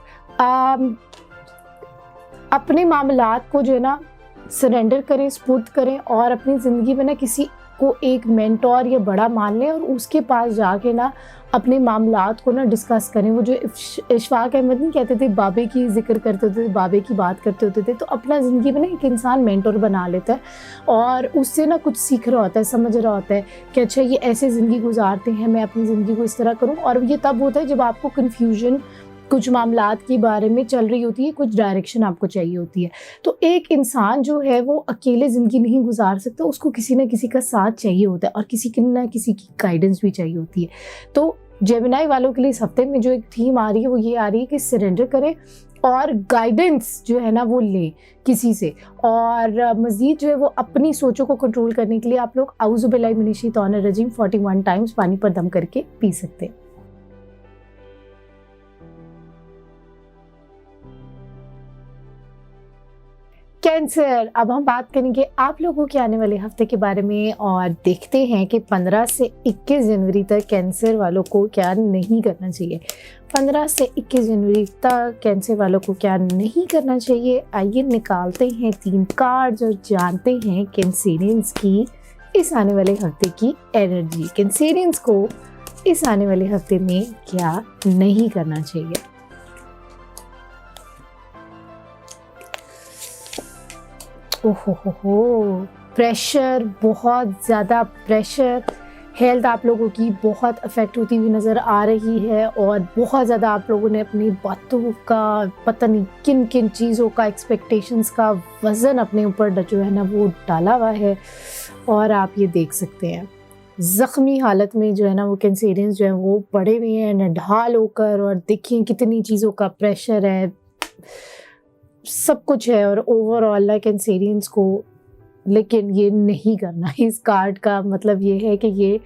अपने मामलात को जो है ना सरेंडर करें, स्पुर्द करें, और अपनी ज़िंदगी में ना किसी को एक मेंटोर या बड़ा मान लें और उसके पास जाके ना अपने मामलात को ना डिस्कस करें। वो जो इशफाक अहमद नहीं कहते थे, बाबे की जिक्र करते थे, बाबे की बात करते होते थे, तो अपना ज़िंदगी में ना एक इंसान मेंटोर बना लेता है और उससे ना कुछ सीख रहा होता है, समझ रहा होता है कि अच्छा ये ऐसे ज़िंदगी गुजारते हैं, मैं अपनी ज़िंदगी को इस तरह करूँ। और ये तब होता है जब आपको कन्फ्यूजन कुछ मामलात के बारे में चल रही होती है, कुछ डायरेक्शन आपको चाहिए होती है। तो एक इंसान जो है वो अकेले ज़िंदगी नहीं गुजार सकता, उसको किसी न किसी का साथ चाहिए होता है और किसी न किसी की गाइडेंस भी चाहिए होती है। तो जेमिनी वालों के लिए इस हफ्ते में जो एक थीम आ रही है वो ये आ रही है कि सरेंडर करें और गाइडेंस जो है ना वो लें किसी से। और मज़ीद जो है वो अपनी सोचों को कंट्रोल करने के लिए आप लोग औज़ु बिल्लाहि मिनश शैतानिर रजीम 41 टाइम्स पानी पर दम करके पी सकते हैं। कैंसर, अब हम बात करेंगे आप लोगों के आने वाले हफ्ते के बारे में और देखते हैं कि 15 से 21 जनवरी तक कैंसर वालों को क्या नहीं करना चाहिए। 15 से 21 जनवरी तक कैंसर वालों को क्या नहीं करना चाहिए। आइए निकालते हैं 3 कार्ड्स और जानते हैं कैंसेरियंस की इस आने वाले हफ्ते की एनर्जी। कैंसेरियंस को इस आने वाले हफ्ते में क्या नहीं करना चाहिए। ओहो, प्रेशर, बहुत ज़्यादा प्रेशर। हेल्थ आप लोगों की बहुत अफेक्ट होती हुई नज़र आ रही है और बहुत ज़्यादा आप लोगों ने अपनी बातों का पता नहीं किन किन चीज़ों का, एक्सपेक्टेशंस का वज़न अपने ऊपर जो है ना वो डाला हुआ है। और आप ये देख सकते हैं ज़ख्मी हालत में जो है ना वो कैंसेरियंस जो है वो पड़े हुए हैं नढाल होकर। और देखिए कितनी चीज़ों का प्रेशर है, सब कुछ है। और ओवरऑल ना कैंसेरियंस को लेकिन ये नहीं करना। इस कार्ड का मतलब ये है कि ये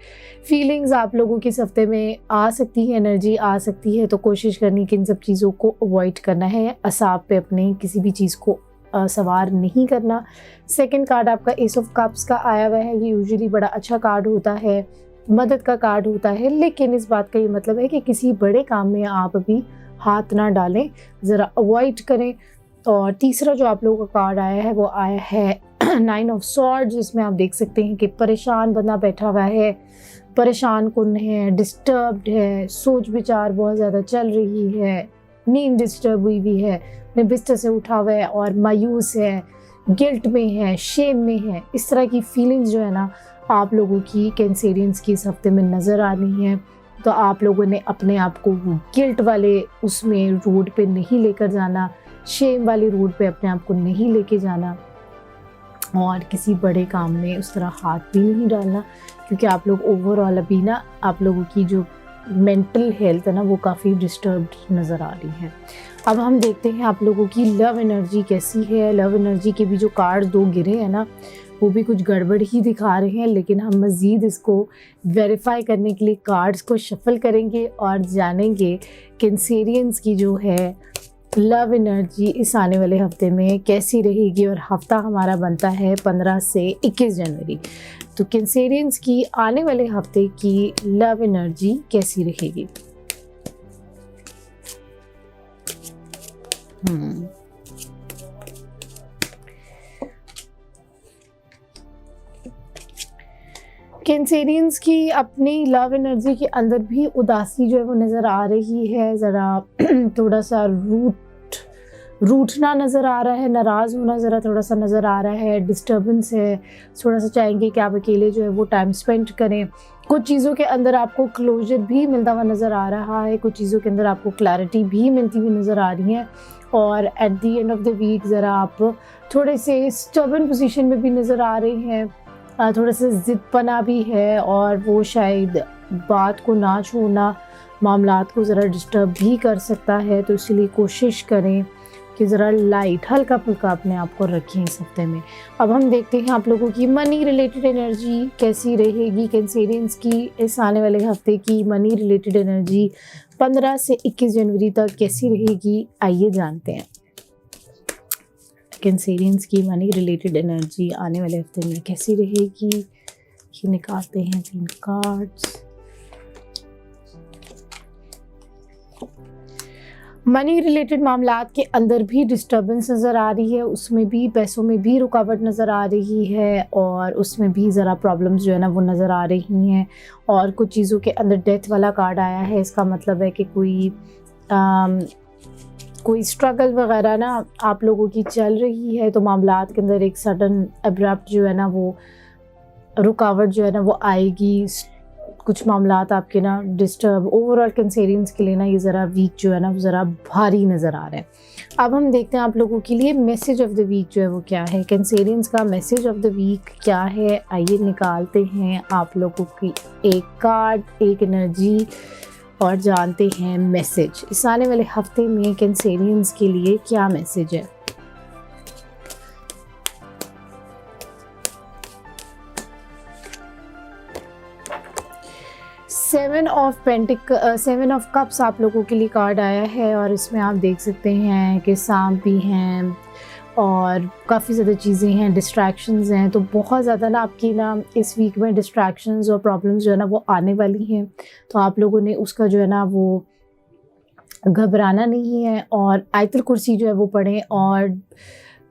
फीलिंग्स आप लोगों के इस हफ्ते में आ सकती है, एनर्जी आ सकती है, तो कोशिश करनी कि इन सब चीज़ों को अवॉइड करना है। असाब पे अपने किसी भी चीज़ को सवार नहीं करना। सेकंड कार्ड आपका एस ऑफ कप्स का आया हुआ है। ये यूजुअली बड़ा अच्छा कार्ड होता है, मदद का कार्ड होता है, लेकिन इस बात का ये मतलब है कि किसी बड़े काम में आप अभी हाथ ना डालें, ज़रा अवॉइड करें। और तीसरा जो आप लोगों का कार्ड आया है वो आया है 9 ऑफ स्वॉर्ड्स, जिसमें आप देख सकते हैं कि परेशान बंदा बैठा हुआ है, परेशान कुन है, डिस्टर्ब्ड है, सोच विचार बहुत ज़्यादा चल रही है, नींद डिस्टर्ब हुई भी है, अपने बिस्तर से उठा हुआ है और मायूस है, गिल्ट में है, शेम में है। इस तरह की फीलिंग्स जो है ना आप लोगों की कैंसेरियंस की इस हफ्ते में नज़र आ रही हैं। तो आप लोगों ने अपने आप को गिल्ट वाले उसमें रोड पे नहीं लेकर जाना, शेम वाली रोड पे अपने आप को नहीं लेके जाना और किसी बड़े काम में उस तरह हाथ भी नहीं डालना, क्योंकि आप लोग ओवरऑल अभी ना आप लोगों की जो मेंटल हेल्थ है ना वो काफ़ी डिस्टर्ब्ड नज़र आ रही है। अब हम देखते हैं आप लोगों की लव एनर्जी कैसी है। लव एनर्जी के भी जो कार्ड 2 गिरे हैं ना वो भी कुछ गड़बड़ ही दिखा रहे हैं, लेकिन हम मज़ीद इसको वेरीफाई करने के लिए कार्ड्स को शफल करेंगे और जानेंगे कैंसेरियंस की जो है लव एनर्जी इस आने वाले हफ्ते में कैसी रहेगी। और हफ्ता हमारा बनता है 15 से 21 जनवरी। तो कैंसेरियंस की आने वाले हफ्ते की लव एनर्जी कैसी रहेगी। कैंसेरियंस की अपनी लव एनर्जी के अंदर भी उदासी जो है वो नज़र आ रही है। ज़रा थोड़ा सा रूठना नज़र आ रहा है, नाराज़ होना ज़रा थोड़ा सा नज़र आ रहा है, डिस्टर्बेंस है। थोड़ा सा चाहेंगे कि आप अकेले जो है वो टाइम स्पेंड करें। कुछ चीज़ों के अंदर आपको क्लोजर भी मिलता हुआ नज़र आ रहा है, कुछ चीज़ों के अंदर आपको क्लैरिटी भी मिलती हुई नज़र आ रही है। और at the end of the week ज़रा आप थोड़े से स्टबर्न पोजीशन में भी नज़र आ रहे हैं, थोड़ा सा ज़िद्दपना भी है और वो शायद बात को ना छोड़ना मामलात को ज़रा डिस्टर्ब भी कर सकता है। तो इसलिए कोशिश करें कि ज़रा लाइट हल्का फुल्का अपने आप को रखें इस हफ्ते में। अब हम देखते हैं आप लोगों की मनी रिलेटेड एनर्जी कैसी रहेगी। कैंसेरियंस की इस आने वाले हफ्ते की मनी रिलेटेड एनर्जी 15 से 21 जनवरी तक कैसी रहेगी, आइए जानते हैं। कैंसेरियंस की मनी रिलेटेड एनर्जी आने वाले हफ्ते में कैसी रहेगी, ये निकालते हैं 3 कार्ड्स। मनी रिलेटेड मामलात के अंदर भी डिस्टर्बेंस नज़र आ रही है, उसमें भी पैसों में भी रुकावट नज़र आ रही है और उसमें भी ज़रा प्रॉब्लम्स जो है ना वो नज़र आ रही हैं। और कुछ चीज़ों के अंदर डेथ वाला कार्ड आया है, इसका मतलब है कि कोई स्ट्रगल वगैरह ना आप लोगों की चल रही है, तो मामलात के अंदर एक सडन अब्रप्ट जो है ना वो रुकावट जो है ना वो आएगी। कुछ मामलात आपके ना डिस्टर्ब, ओवरऑल कैंसेरियंस के लिए ना ये ज़रा वीक जो है ना वो ज़रा भारी नज़र आ रहा है। अब हम देखते हैं आप लोगों के लिए मैसेज ऑफ द वीक जो है वो क्या है। कैंसेरियंस का मैसेज ऑफ द वीक क्या है, आइए निकालते हैं आप लोगों की एक कार्ड, एक एनर्जी और जानते हैं मैसेज। इस आने वाले हफ्ते में कैंसेरियंस के लिए क्या मैसेज है। सेवन ऑफ कप्स आप लोगों के लिए कार्ड आया है और इसमें आप देख सकते हैं कि सांप भी हैं और काफ़ी ज़्यादा चीज़ें हैं, डिस्ट्रैक्शंस हैं। तो बहुत ज़्यादा ना आपकी ना इस वीक में डिस्ट्रैक्शंस और प्रॉब्लम्स जो है ना वो आने वाली हैं, तो आप लोगों ने उसका जो है ना वो घबराना नहीं है और आयतुल कुर्सी जो है वो पढ़ें। और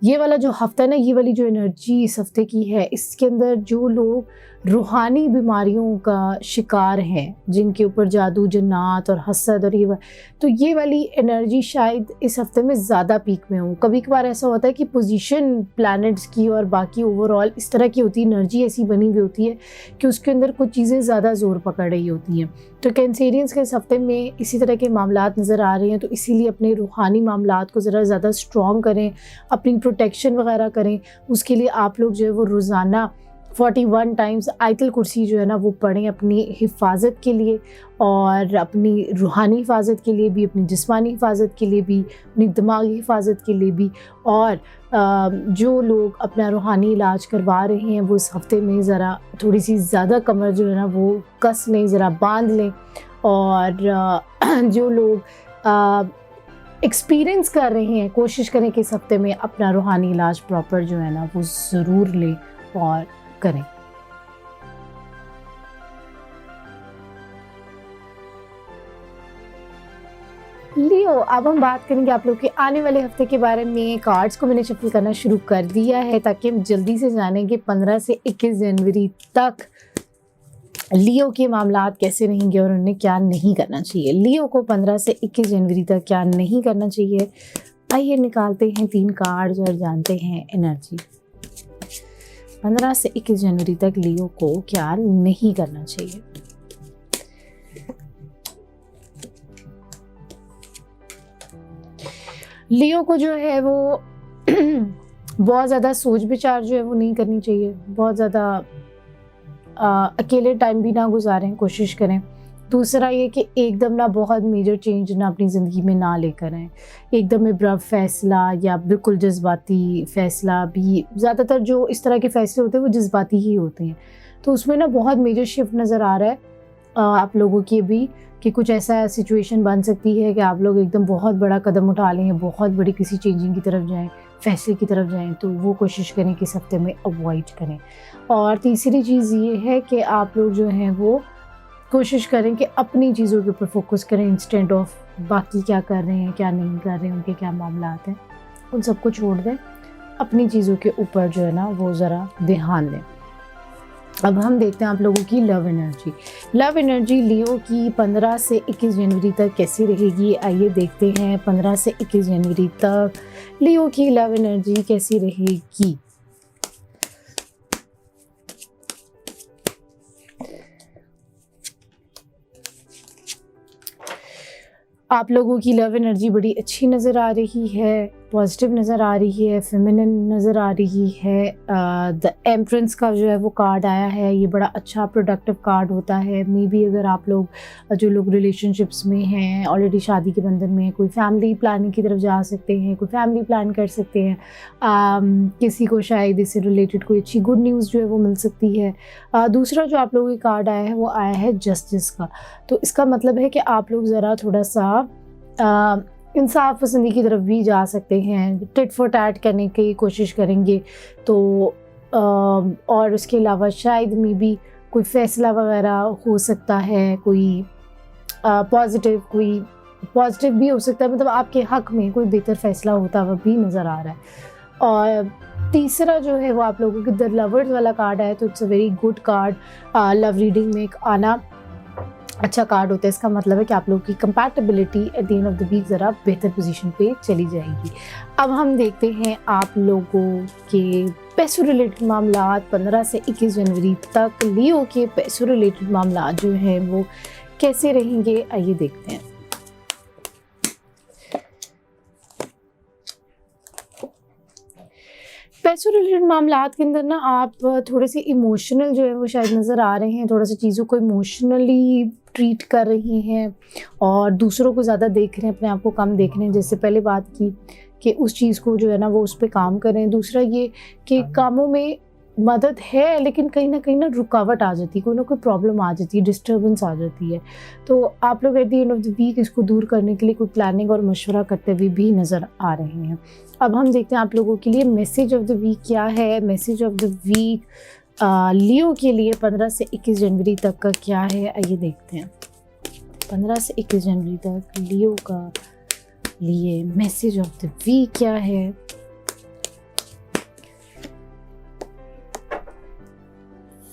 ये वाला जो हफ्ता है ना, ये वाली जो एनर्जी इस हफ्ते की है, इसके अंदर जो लोग रूहानी बीमारियों का शिकार हैं, जिनके ऊपर जादू, जन्नात और हसद और तो ये वाली एनर्जी शायद इस हफ्ते में ज़्यादा पीक में हो। कभी कभार ऐसा होता है कि पोजीशन प्लैनेट्स की और बाकी ओवरऑल इस तरह की होती है, एनर्जी ऐसी बनी हुई होती है कि उसके अंदर कुछ चीज़ें ज़्यादा ज़ोर पकड़ रही होती हैं। तो कैंसेरियंस के इस हफ्ते में इसी तरह के मामलात नज़र आ रहे हैं, तो इसीलिए अपने रूहानी मामलात को ज़रा ज़्यादा स्ट्रॉन्ग करें, अपनी प्रोटेक्शन वगैरह करें। उसके लिए आप लोग जो है वो रोज़ाना 41 टाइम्स आयतुल कुर्सी जो है ना वो पढ़ें अपनी हिफाजत के लिए और अपनी रूहानी हिफाजत के लिए भी, अपनी जिस्मानी हिफाजत के लिए भी, अपनी दिमागी हिफाजत के लिए भी। और जो लोग अपना रूहानी इलाज करवा रहे हैं वो इस हफ्ते में ज़रा थोड़ी सी ज़्यादा कमर जो है ना वो कस लें, ज़रा बांध लें। और जो लोग एक्सपीरियंस कर रहे हैं, कोशिश करें कि इस हफ्ते में अपना रूहानी इलाज प्रॉपर जो है ना वो ज़रूर लें और करें। लियो, अब हम बात करेंगे आप लोग के आने वाले हफ्ते के बारे में। कार्ड्स को मैंने शफल करना शुरू कर दिया है ताकि हम जल्दी से जानेंगे 15 से 21 जनवरी तक लियो के मामलात कैसे रहेंगे और उन्हें क्या नहीं करना चाहिए। लियो को 15 से 21 जनवरी तक क्या नहीं करना चाहिए, आइए निकालते हैं 3 कार्ड्स और जानते हैं एनर्जी। 15 से 21 जनवरी तक लियो को क्या नहीं करना चाहिए। लियो को जो है वो बहुत ज़्यादा सोच विचार जो है वो नहीं करनी चाहिए। बहुत ज़्यादा अकेले टाइम भी ना गुजारें, कोशिश करें। दूसरा ये कि एकदम ना बहुत मेजर चेंज ना अपनी ज़िंदगी में ना लेकर आएँ। एकदम अब्रप्ट फ़ैसला या बिल्कुल जज्बाती फ़ैसला भी, ज़्यादातर जो इस तरह के फ़ैसले होते हैं वो जज्बाती ही होते हैं, तो उसमें ना बहुत मेजर शिफ्ट नज़र आ रहा है आप लोगों की भी, कि कुछ ऐसा सिचुएशन बन सकती है कि आप लोग एकदम बहुत बड़ा कदम उठा लें, बहुत बड़ी किसी चेंजिंग की तरफ जाएँ, फ़ैसले की तरफ जाएँ, तो वो कोशिश करें कि इस हफ्ते में अवॉइड करें। और तीसरी चीज़ ये है कि आप लोग जो हैं वो कोशिश करें कि अपनी चीज़ों के ऊपर फोकस करें इंस्टेंट ऑफ बाकी क्या कर रहे हैं, क्या नहीं कर रहे हैं, उनके क्या मामलात हैं, उन सबको छोड़ दें, अपनी चीज़ों के ऊपर जो है ना वो ज़रा ध्यान दें। अब हम देखते हैं आप लोगों की लव एनर्जी। लव एनर्जी लियो की 15 से 21 जनवरी तक कैसी रहेगी, आइए देखते हैं 15 से 21 जनवरी तक लियो की लव एनर्जी कैसी रहेगी। आप लोगों की लव एनर्जी बड़ी अच्छी नज़र आ रही है, पॉजिटिव नज़र आ रही है, फेमिनिन नज़र आ रही है। द एम्प्रेंस का जो है वो कार्ड आया है, ये बड़ा अच्छा प्रोडक्टिव कार्ड होता है। मे बी अगर आप लोग जो लोग रिलेशनशिप्स में हैं, ऑलरेडी शादी के बंधन में, कोई फैमिली प्लानिंग की तरफ जा सकते हैं, कोई फैमिली प्लान कर सकते हैं। किसी को शायद इससे रिलेटेड कोई अच्छी गुड न्यूज़ जो है वो मिल सकती है। दूसरा जो आप लोगों की कार्ड आया है वो आया है जस्टिस का, तो इसका मतलब है कि आप लोग ज़रा थोड़ा सा इंसाफ पसंदी की तरफ भी जा सकते हैं, टिट फॉर टैट करने की कोशिश करेंगे। तो और उसके अलावा शायद में भी कोई फ़ैसला वगैरह हो सकता है, कोई पॉजिटिव, कोई पॉजिटिव भी हो सकता है, मतलब आपके हक में कोई बेहतर फैसला होता हुआ भी नज़र आ रहा है। और तीसरा जो है वो आप लोगों के द लवर्स वाला कार्ड है, तो it's a very good card. Love reading में एक आना अच्छा कार्ड होता है, इसका मतलब है कि आप लोगों की compatibility at the end of the week ज़रा बेहतर पोजीशन पे चली जाएगी। अब हम देखते हैं आप लोगों के पैसों रिलेटेड मामला 15 से 21 जनवरी तक। लियो के पैसों रिलेटेड मामला जो हैं वो कैसे रहेंगे, आइए देखते हैं। पैसों रिलेटेड मामलात के अंदर ना आप थोड़े से इमोशनल जो है वो शायद नज़र आ रहे हैं, थोड़ा सा चीज़ों को इमोशनली ट्रीट कर रही हैं और दूसरों को ज़्यादा देख रहे हैं, अपने आप को कम देख रहे हैं। जैसे पहले बात की कि उस चीज़ को जो है ना वो उस पर काम करें। दूसरा ये कि कामों में मदद है लेकिन कहीं ना रुकावट आ जाती है, कोई ना कोई प्रॉब्लम आ जाती है, डिस्टर्बेंस आ जाती है। तो आप लोग at the end of the week इसको दूर करने के लिए कोई प्लानिंग और मशवरा करते हुए भी नज़र आ रहे हैं। अब हम देखते हैं आप लोगों के लिए मैसेज ऑफ द वीक क्या है। मैसेज ऑफ द वीक लियो के लिए 15 से 21 जनवरी तक का क्या है, आइए देखते हैं। 15 से 21 जनवरी तक लियो का लिए मैसेज ऑफ द वीक क्या है।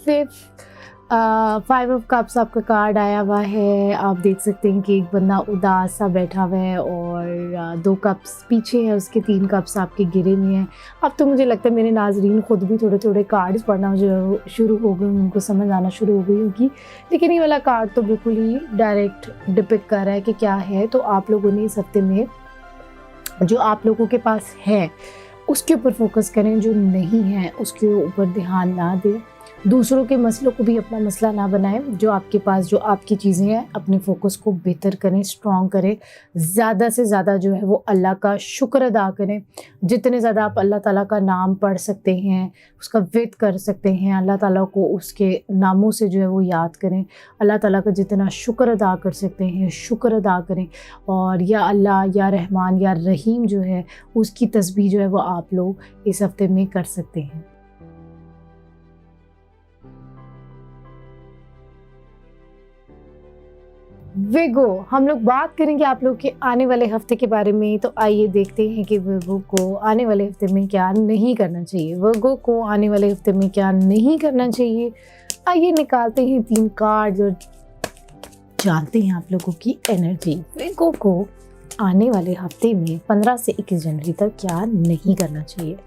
फिफ्थ 5 ऑफ कप्स आपका कार्ड आया हुआ है। आप देख सकते हैं कि एक बंदा उदास सा बैठा हुआ है और 2 कप्स पीछे है उसके, 3 कप्स आपके गिरे हुए हैं। अब तो मुझे लगता है मेरे नाजरीन खुद भी थोड़े थोड़े कार्ड्स पढ़ना जो शुरू हो गए, उनको समझ आना शुरू हो गई होगी। लेकिन ये वाला कार्ड तो बिल्कुल ही डायरेक्ट डिपिक्ट कर रहा है कि क्या है। तो आप लोगों ने इस हफ्ते में जो आप लोगों के पास है उसके ऊपर फोकस करें, जो नहीं है उसके ऊपर ध्यान ना दें। दूसरों के मसलों को भी अपना मसला ना बनाएं। जो आपके पास जो आपकी चीज़ें हैं अपने फोकस को बेहतर करें, स्ट्रॉन्ग करें। ज़्यादा से ज़्यादा जो है वो अल्लाह का शुक्र अदा करें। जितने ज़्यादा आप अल्लाह ताला का नाम पढ़ सकते हैं, उसका विद कर सकते हैं, अल्लाह ताला को उसके नामों से जो है वो याद करें। अल्लाह ताला का जितना शुक्र अदा कर सकते हैं शुक्र अदा करें। और या अल्लाह या रहमान या रहीम जो है उसकी तस्बीह जो है वो आप लोग इस हफ्ते में कर सकते हैं। विगो, हम लोग बात करेंगे आप लोग के आने वाले हफ्ते के बारे में। तो आइए देखते हैं कि विगो को आने वाले हफ्ते में क्या नहीं करना चाहिए। विगो को आने वाले हफ्ते में क्या नहीं करना चाहिए, आइए निकालते हैं 3 कार्ड्स और जानते हैं आप लोगों की एनर्जी। विगो को आने वाले हफ्ते में 15 से 21 जनवरी तक क्या नहीं करना चाहिए।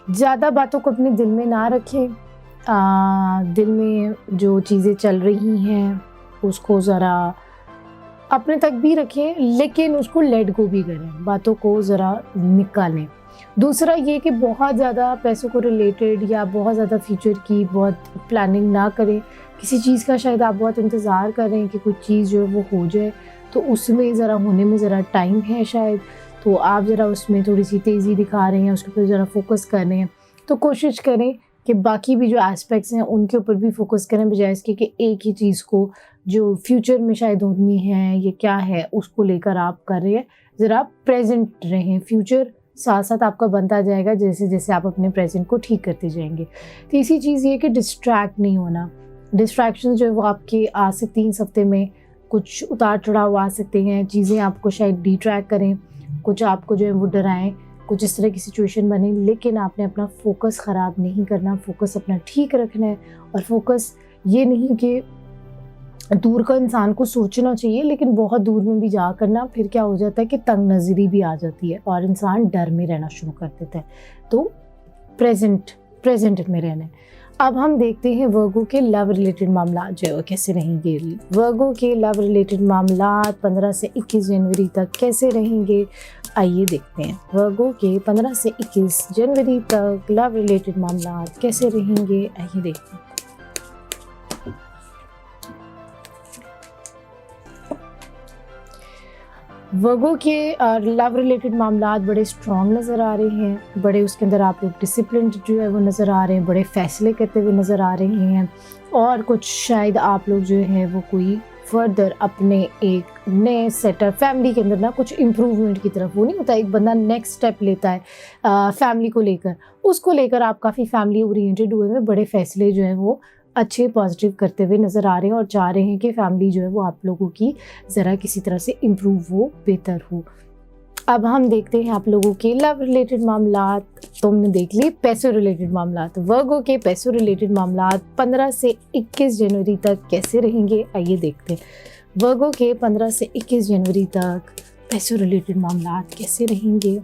ज़्यादा बातों को अपने दिल में ना रखें। दिल में जो चीज़ें चल रही हैं उसको ज़रा अपने तक भी रखें, लेकिन उसको लेट गो भी करें, बातों को ज़रा निकालें। दूसरा ये कि बहुत ज़्यादा पैसों को रिलेटेड या बहुत ज़्यादा फ्यूचर की बहुत प्लानिंग ना करें। किसी चीज़ का शायद आप बहुत इंतज़ार कर रहे हैं कि कुछ चीज़ जो है वो हो जाए, तो उसमें ज़रा होने में ज़रा टाइम है शायद, तो आप ज़रा उसमें थोड़ी सी तेज़ी दिखा रहे हैं, उसके ऊपर ज़रा फोकस कर रहे हैं। तो कोशिश करें कि बाकी भी जो एस्पेक्ट्स हैं उनके ऊपर भी फोकस करें, बजाय इसके कि एक ही चीज़ को जो फ्यूचर में शायद होनी है ये क्या है उसको लेकर आप कर रहे हैं। ज़रा प्रेजेंट रहें, फ्यूचर साथ साथ आपका बनता जाएगा जैसे जैसे आप अपने प्रेजेंट को ठीक करते जाएंगे। तीसरी चीज़ ये कि डिस्ट्रैक्ट नहीं होना। डिस्ट्रैक्शन जो है वो आपके आ सकती हैं इस हफ्ते में, कुछ उतार चढ़ाव आ सकते हैं, चीज़ें आपको शायद डिट्रैक्ट करें, कुछ आपको जो है वो डराएं, कुछ इस तरह की सिचुएशन बने। लेकिन आपने अपना फोकस ख़राब नहीं करना, फोकस अपना ठीक रखना है। और फोकस ये नहीं कि दूर का इंसान को सोचना चाहिए, लेकिन बहुत दूर में भी जा करना फिर क्या हो जाता है कि तंग नज़री भी आ जाती है और इंसान डर में रहना शुरू कर देता है। तो प्रेजेंट में रहना है। अब हम देखते हैं वर्गो के लव रिलेटेड मामला जो है वो कैसे रहेंगे। वर्गो के लव रिलेटेड मामला 15 से 21 जनवरी तक कैसे रहेंगे, आइए देखते हैं। वर्गो के 15 से 21 जनवरी तक लव रिलेटेड मामला कैसे रहेंगे, आइए देखते हैं। वर्गो के लव रिलेटेड मामला बड़े स्ट्रॉन्ग नज़र आ रहे हैं, बड़े उसके अंदर आप लोग डिसिप्लिन जो है वो नज़र आ रहे हैं, बड़े फैसले करते हुए नज़र आ रहे हैं। और कुछ शायद आप लोग जो है वो कोई फर्दर अपने एक नए सेटअप फैमिली के अंदर ना कुछ इम्प्रूवमेंट की तरफ, वो नहीं होता एक बंदा नेक्स्ट स्टेप लेता है फैमिली को लेकर, उसको लेकर आप काफ़ी फैमिली ओरिएंटेड हुए हैं, बड़े फैसले जो हैं वो अच्छे पॉजिटिव करते हुए नज़र आ रहे हैं और चाह रहे हैं कि फैमिली जो है वो आप लोगों की ज़रा किसी तरह से इम्प्रूव हो, बेहतर हो। अब हम देखते हैं आप लोगों के लव रिलेटेड मामलात। तो हमने देख लिए पैसों रिलेटेड मामलात। वर्गो के पैसों रिलेटेड मामलात 15 से 21 जनवरी तक कैसे रहेंगे, आइए देखते हैं। वर्गो के 15 से 21 जनवरी तक पैसों रिलेटेड मामलात कैसे रहेंगे।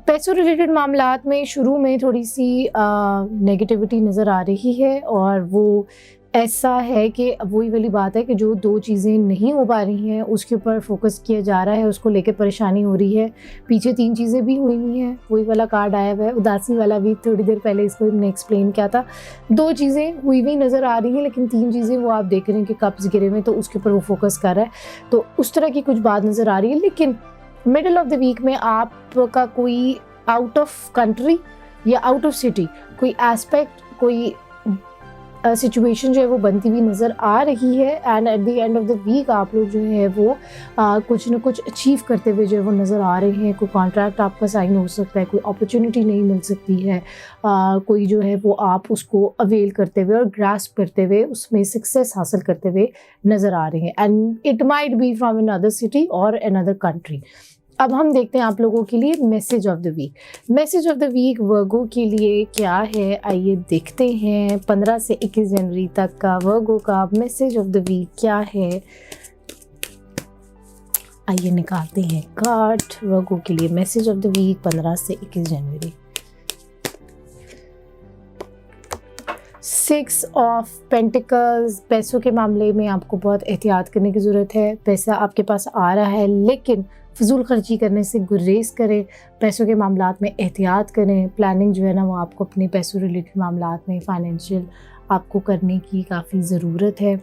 पैसों रिलेटेड मामलात में शुरू में थोड़ी सी नेगेटिविटी नज़र आ रही है और वो ऐसा है कि वही वाली बात है कि जो 2 चीज़ें नहीं हो पा रही हैं उसके ऊपर फोकस किया जा रहा है, उसको लेकर परेशानी हो रही है। पीछे 3 चीज़ें भी हुई हुई हैं, वही वाला कार्ड आया हुआ है, उदासी वाला भी थोड़ी देर पहले इसको हमने एक्सप्लेन किया था। 2 चीज़ें हुई हुई नज़र आ रही हैं लेकिन 3 चीज़ें वो आप देख रहे हैं कि कप्स गिरे हुए, तो उसके ऊपर वो फोकस कर रहा है। तो उस तरह की कुछ बात नज़र आ रही है। लेकिन मिडल ऑफ द वीक में आपका कोई आउट ऑफ कंट्री या आउट ऑफ सिटी कोई एस्पेक्ट, कोई सिचुएशन जो है वो बनती हुई नज़र आ रही है and at the end of the week आप लोग जो है वो कुछ ना कुछ अचीव करते हुए जो है वो नज़र आ रहे हैं। कोई कॉन्ट्रैक्ट आपका साइन हो सकता है, कोई अपॉर्चुनिटी नहीं मिल सकती है, कोई जो है वो आप उसको अवेल करते हुए और ग्रास्प करते हुए उसमें सक्सेस हासिल करते हुए नज़र आ रहे हैं and it might be from another city और अनदर कंट्री। अब हम देखते हैं आप लोगों के लिए message of the week. Message of the week Virgo के लिए क्या है, आइए देखते हैं। 15 से 21 जनवरी तक का वर्गो का मैसेज ऑफ द वीक क्या है, आइए निकालते हैं कार्ड। वर्गो के लिए मैसेज ऑफ द वीक 15 से 21 जनवरी। 6 ऑफ पेंटिकल्स। पैसों के मामले में आपको बहुत एहतियात करने की ज़रूरत है। पैसा आपके पास आ रहा है लेकिन फजूल खर्ची करने से गुरेज करें। पैसों के मामलात में एहतियात करें। प्लानिंग जो है ना वो आपको अपने पैसों रिलेटेड मामलात में फाइनेंशियल आपको करने की काफ़ी ज़रूरत है,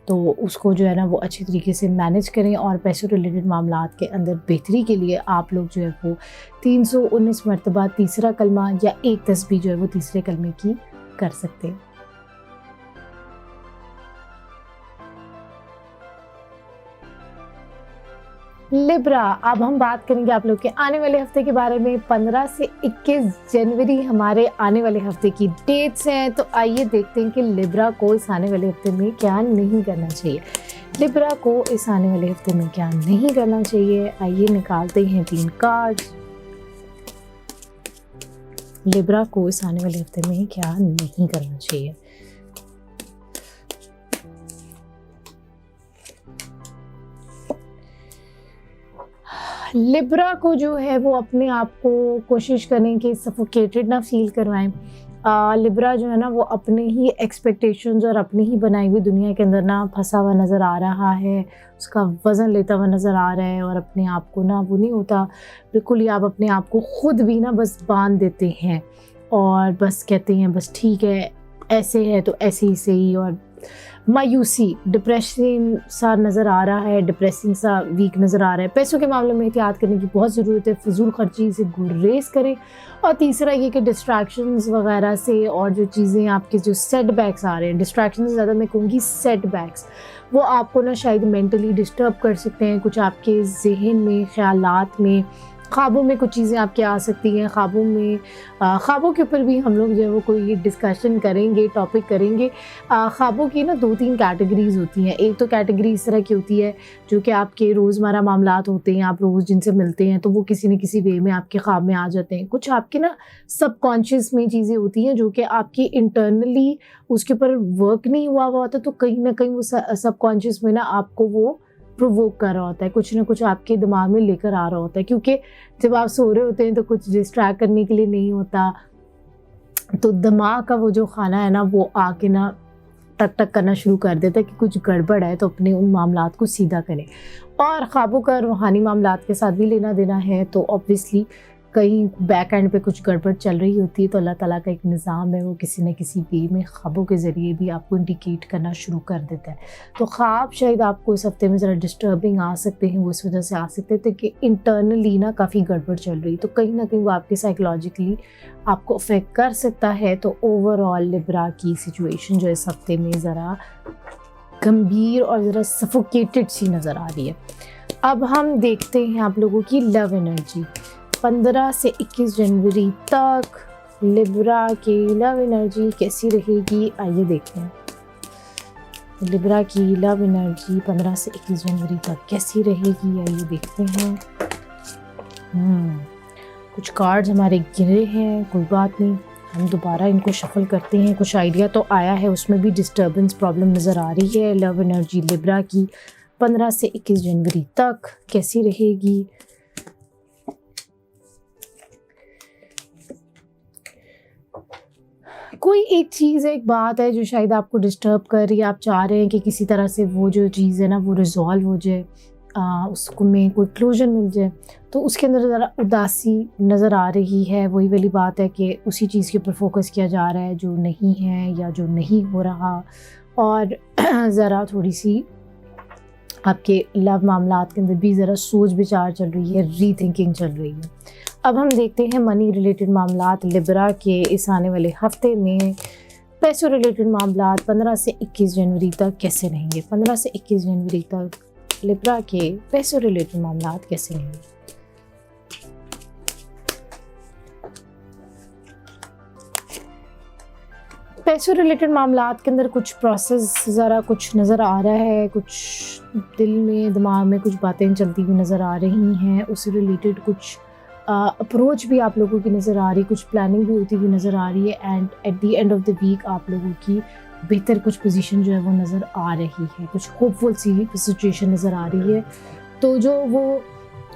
तो उसको जो है ना वो अच्छी तरीके से मैनेज करें। और पैसों रिलेटेड मामलात के अंदर बेहतरी के लिए आप लोग जो है वो 319 मरतबा तीसरा कलमा या 1 तस्बीह जो है वो तीसरे कलमे की कर सकते हैं। लिब्रा, अब हम बात करेंगे आप लोग के आने वाले हफ्ते के बारे में। 15 से 21 जनवरी हमारे आने वाले हफ्ते की डेट्स हैं, तो आइए देखते हैं कि लिब्रा को इस आने वाले हफ्ते में क्या नहीं करना चाहिए। लिब्रा को इस आने वाले हफ्ते में क्या नहीं करना चाहिए, आइए निकालते हैं 3 कार्ड्स। लिब्रा को इस आने वाले हफ्ते में क्या नहीं करना चाहिए। लिब्रा को जो है वो अपने आप को कोशिश करें कि सफोकेटेड ना फील करवाएं। लिब्रा जो है ना वो अपने ही एक्सपेक्टेशंस और अपनी ही बनाई हुई दुनिया के अंदर ना फंसा हुआ नज़र आ रहा है, उसका वज़न लेता हुआ नज़र आ रहा है और अपने आप को ना वो नहीं होता बिल्कुल ही, आप अपने आप को ख़ुद भी ना बस बांध देते हैं और बस कहते हैं बस ठीक है ऐसे है तो ऐसे ही सही, और मायूसी, डिप्रेशन सा नज़र आ रहा है, डिप्रेसिंग सा वीक नज़र आ रहा है। पैसों के मामले में एहतियात करने की बहुत ज़रूरत है, फिजूल खर्ची से गुरेज करें। और तीसरा ये कि डिस्ट्रैक्शंस वगैरह से और जो चीज़ें आपके जो सेटबैक्स आ रहे हैं, डिस्ट्रैक्शन से ज़्यादा मैं कहूँगी सेटबैक्स, वो आपको ना शायद मेंटली डिस्टर्ब कर सकते हैं। कुछ आपके जहन में, ख़यालात में, ख्वाबों में कुछ चीज़ें आपके आ सकती हैं। ख्वाबों के ऊपर भी हम लोग जो है वो कोई डिस्कशन करेंगे, टॉपिक करेंगे। ख्वाबों की ना 2-3 कैटेगरीज़ होती हैं। एक तो कैटेगरी इस तरह की होती है जो कि आपके रोज़मर्रा मामलात होते हैं, आप रोज़ जिनसे मिलते हैं तो वो किसी न किसी वे में आपके ख्वाब में आ जाते हैं। कुछ आपके ना सबकॉन्शियस में चीज़ें होती हैं जो कि आपकी इंटरनली उसके ऊपर वर्क नहीं हुआ होता, तो कहीं ना कहीं वो सबकॉन्शियस में ना आपको वो प्रोवोक कर रहा होता है, कुछ ना कुछ आपके दिमाग में लेकर आ रहा होता है। क्योंकि जब आप सो रहे होते हैं तो कुछ डिस्ट्रैक्ट करने के लिए नहीं होता, तो दिमाग का वो जो खाना है ना वो आके ना टक टक करना शुरू कर देता है कि कुछ गड़बड़ है, तो अपने उन मामलात को सीधा करें। और ख्वाबों का रूहानी मामलात के साथ भी लेना देना है, तो ऑब्वियसली कहीं बैक एंड पे कुछ गड़बड़ चल रही होती है, तो अल्लाह ताला का एक निज़ाम है, वो किसी न किसी वे में ख्वाबों के ज़रिए भी आपको इंडिकेट करना शुरू कर देता है। तो ख्वाब शायद आपको इस हफ्ते में ज़रा डिस्टर्बिंग आ सकते हैं, वो इस वजह से आ सकते थे कि इंटरनली ना काफ़ी गड़बड़ चल रही, तो कहीं ना कहीं वो आपके साइकोलॉजिकली आपको अफेक्ट कर सकता है। तो ओवरऑल लिब्रा की सिचुएशन जो इस हफ्ते में ज़रा गंभीर और ज़रा सफोकेटेड सी नज़र आ रही है। अब हम देखते हैं आप लोगों की लव एनर्जी। 15 से 21 जनवरी तक लिब्रा की लव एनर्जी कैसी रहेगी, आइए देखते हैं। लिब्रा की लव एनर्जी 15 से 21 जनवरी तक कैसी रहेगी, आइए देखते हैं। कुछ कार्ड्स हमारे गिरे हैं, कोई बात नहीं, हम दोबारा इनको शफल करते हैं। कुछ आइडिया तो आया है, उसमें भी डिस्टर्बेंस प्रॉब्लम नज़र आ रही है। लव एनर्जी लिब्रा की 15 से 21 जनवरी तक कैसी रहेगी। कोई एक चीज़ है, एक बात है जो शायद आपको डिस्टर्ब कर रही है। आप चाह रहे हैं कि किसी तरह से वो जो चीज़ है ना वो रिजॉल्व हो जाए, उसको में कोई क्लोजर मिल जाए। तो उसके अंदर ज़रा उदासी नज़र आ रही है। वही वाली बात है कि उसी चीज़ के ऊपर फोकस किया जा रहा है जो नहीं है या जो नहीं हो रहा, और ज़रा थोड़ी सी आपके लव मामलात के अंदर भी ज़रा सोच विचार चल रही है, रीथिंकिंग चल रही है। अब हम देखते हैं मनी रिलेटेड मामलात लिब्रा के इस आने वाले हफ्ते में। पैसों रिलेटेड मामलात 15 से 21 जनवरी तक कैसे रहेंगे। 15 से 21 जनवरी तक लिब्रा के पैसों रिलेटेड मामलात कैसे रहेंगे। पैसों रिलेटेड मामलात के अंदर कुछ प्रोसेस ज़रा कुछ नज़र आ रहा है, कुछ दिल में दिमाग में कुछ बातें चलती हुई नज़र आ रही हैं। उससे रिलेटेड कुछ अप्रोच भी आप लोगों की नज़र आ रही, कुछ प्लानिंग भी होती हुई नज़र आ रही है। And at the end of the week आप लोगों की बेहतर कुछ पोजीशन जो है वो नज़र आ रही है, कुछ होपफुल सी सिचुएशन नज़र आ रही है। तो जो वो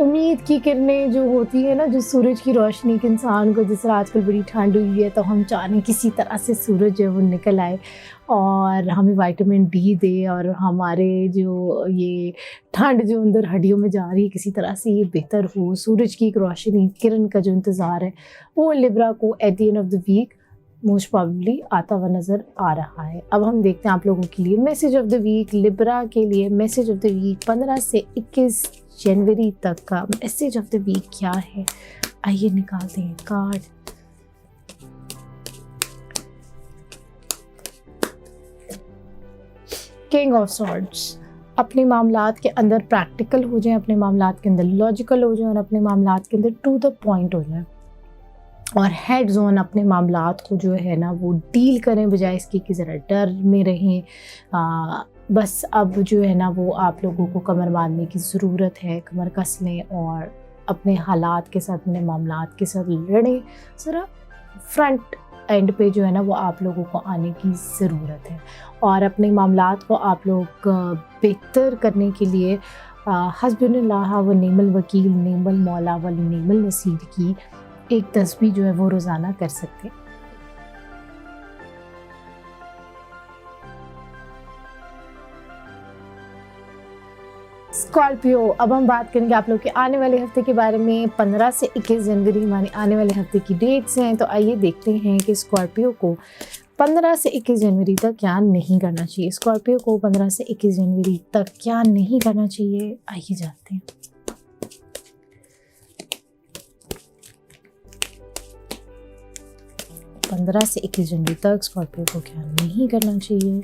उम्मीद की किरणें जो होती है ना, जो सूरज की रोशनी के इंसान को, जिस तरह आजकल बड़ी ठंड हुई है तो हम चाह रहे हैं किसी तरह से सूरज जो है वो निकल आए और हमें विटामिन डी दे, और हमारे जो ये ठंड जो अंदर हड्डियों में जा रही है किसी तरह से ये बेहतर हो। सूरज की एक रोशनी किरण का जो इंतज़ार है वो लिब्रा को at the end of the week most probably आता हुआ नज़र आ रहा है। अब हम देखते हैं आप लोगों के लिए message of the week. Libra के लिए मैसेज ऑफ द वीक 15 से 21 जनवरी तक का मैसेज ऑफ द वीक क्या है, आइए निकालते हैं कार्ड। King of swords. अपने मामलात के अंदर प्रैक्टिकल हो जाएं, अपने मामलात के अंदर लॉजिकल हो जाएं और अपने मामलात के अंदर टू द पॉइंट हो जाएं, और हेड जोन अपने मामलात को जो है ना वो डील करें, बजाय इसके कि ज़रा डर में रहें। बस अब जो है ना वो आप लोगों को कमर बांधने की ज़रूरत है, कमर कस लें और अपने हालात के साथ, अपने मामलात के साथ लड़ें। ज़रा फ्रंट एंड पे जो है ना वो आप लोगों को आने की ज़रूरत है, और अपने मामलात को आप लोग बेहतर करने के लिए हस्बुनल्लाह व नेमल वकील, नेमल मौला व नेमल नसीर की एक तस्बीह जो है वो रोज़ाना कर सकते हैं। स्कॉर्पियो, अब हम बात करेंगे आप लोग के आने वाले हफ्ते के बारे में। 15 से 21 जनवरी हमारे आने वाले हफ्ते की डेट्स हैं, तो आइए देखते हैं कि स्कॉर्पियो को 15 से 21 जनवरी तक क्या नहीं करना चाहिए। स्कॉर्पियो को 15 से 21 जनवरी तक क्या नहीं करना चाहिए, आइए जानते हैं। पंद्रह से 21 जनवरी तक स्कॉर्पियो को क्या नहीं करना चाहिए।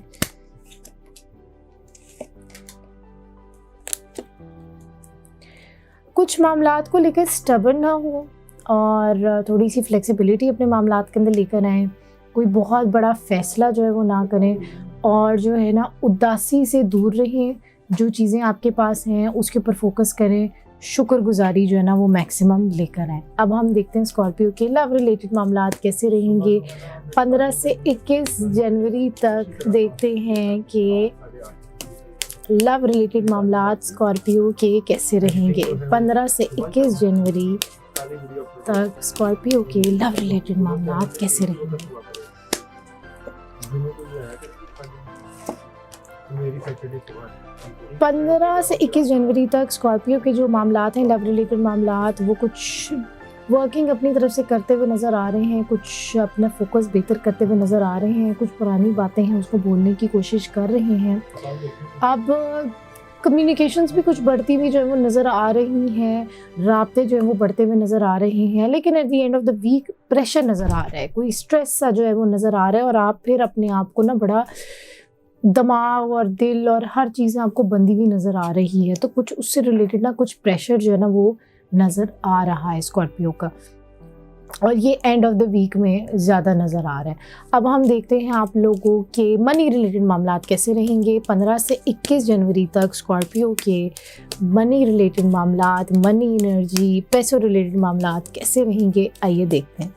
कुछ मामलात को लेकर स्टबर्न ना हो और थोड़ी सी फ्लेक्सिबिलिटी अपने मामलात के अंदर लेकर आएँ। कोई बहुत बड़ा फैसला जो है वो ना करें, और जो है ना उदासी से दूर रहें। जो चीज़ें आपके पास हैं उसके ऊपर फोकस करें। शुक्रगुजारी जो है ना वो मैक्सिमम लेकर आएँ। अब हम देखते हैं स्कॉर्पियो के लव रिलेटेड मामलात कैसे रहेंगे 15 से 21 जनवरी तक। देखते हैं कि लव रिलेटेड मामलात स्कॉर्पियो के कैसे रहेंगे 15 से 21 जनवरी तक। स्कॉर्पियो के लव रिलेटेड मामलात कैसे रहेंगे। 15 से 21 जनवरी तक स्कॉर्पियो के जो मामलात हैं, लव रिलेटेड मामलात, वो कुछ वर्किंग अपनी तरफ से करते हुए नज़र आ रहे हैं, कुछ अपना फोकस बेहतर करते हुए नज़र आ रहे हैं, कुछ पुरानी बातें हैं उसको बोलने की कोशिश कर रहे हैं। अब कम्युनिकेशंस भी कुछ बढ़ती हुई जो है वो नज़र आ रही हैं, राब्ते जो है वो बढ़ते हुए नज़र आ रहे हैं, लेकिन at the end of the week pressure नज़र आ रहा है, कोई स्ट्रेस सा जो है वो नज़र आ रहा है, और आप फिर अपने आप को ना बड़ा दिमाग और दिल और हर चीज़ें आपको बंधी हुई नज़र आ रही है। तो कुछ उससे रिलेटेड ना कुछ प्रेशर जो है ना वो नज़र आ रहा है स्कॉर्पियो का, और ये एंड ऑफ द वीक में ज़्यादा नज़र आ रहा है। अब हम देखते हैं आप लोगों के मनी रिलेटेड मामला कैसे रहेंगे 15 से 21 जनवरी तक। स्कॉर्पियो के मनी रिलेटेड मामला, मनी एनर्जी, पैसों रिलेटेड मामला कैसे रहेंगे, आइए देखते हैं।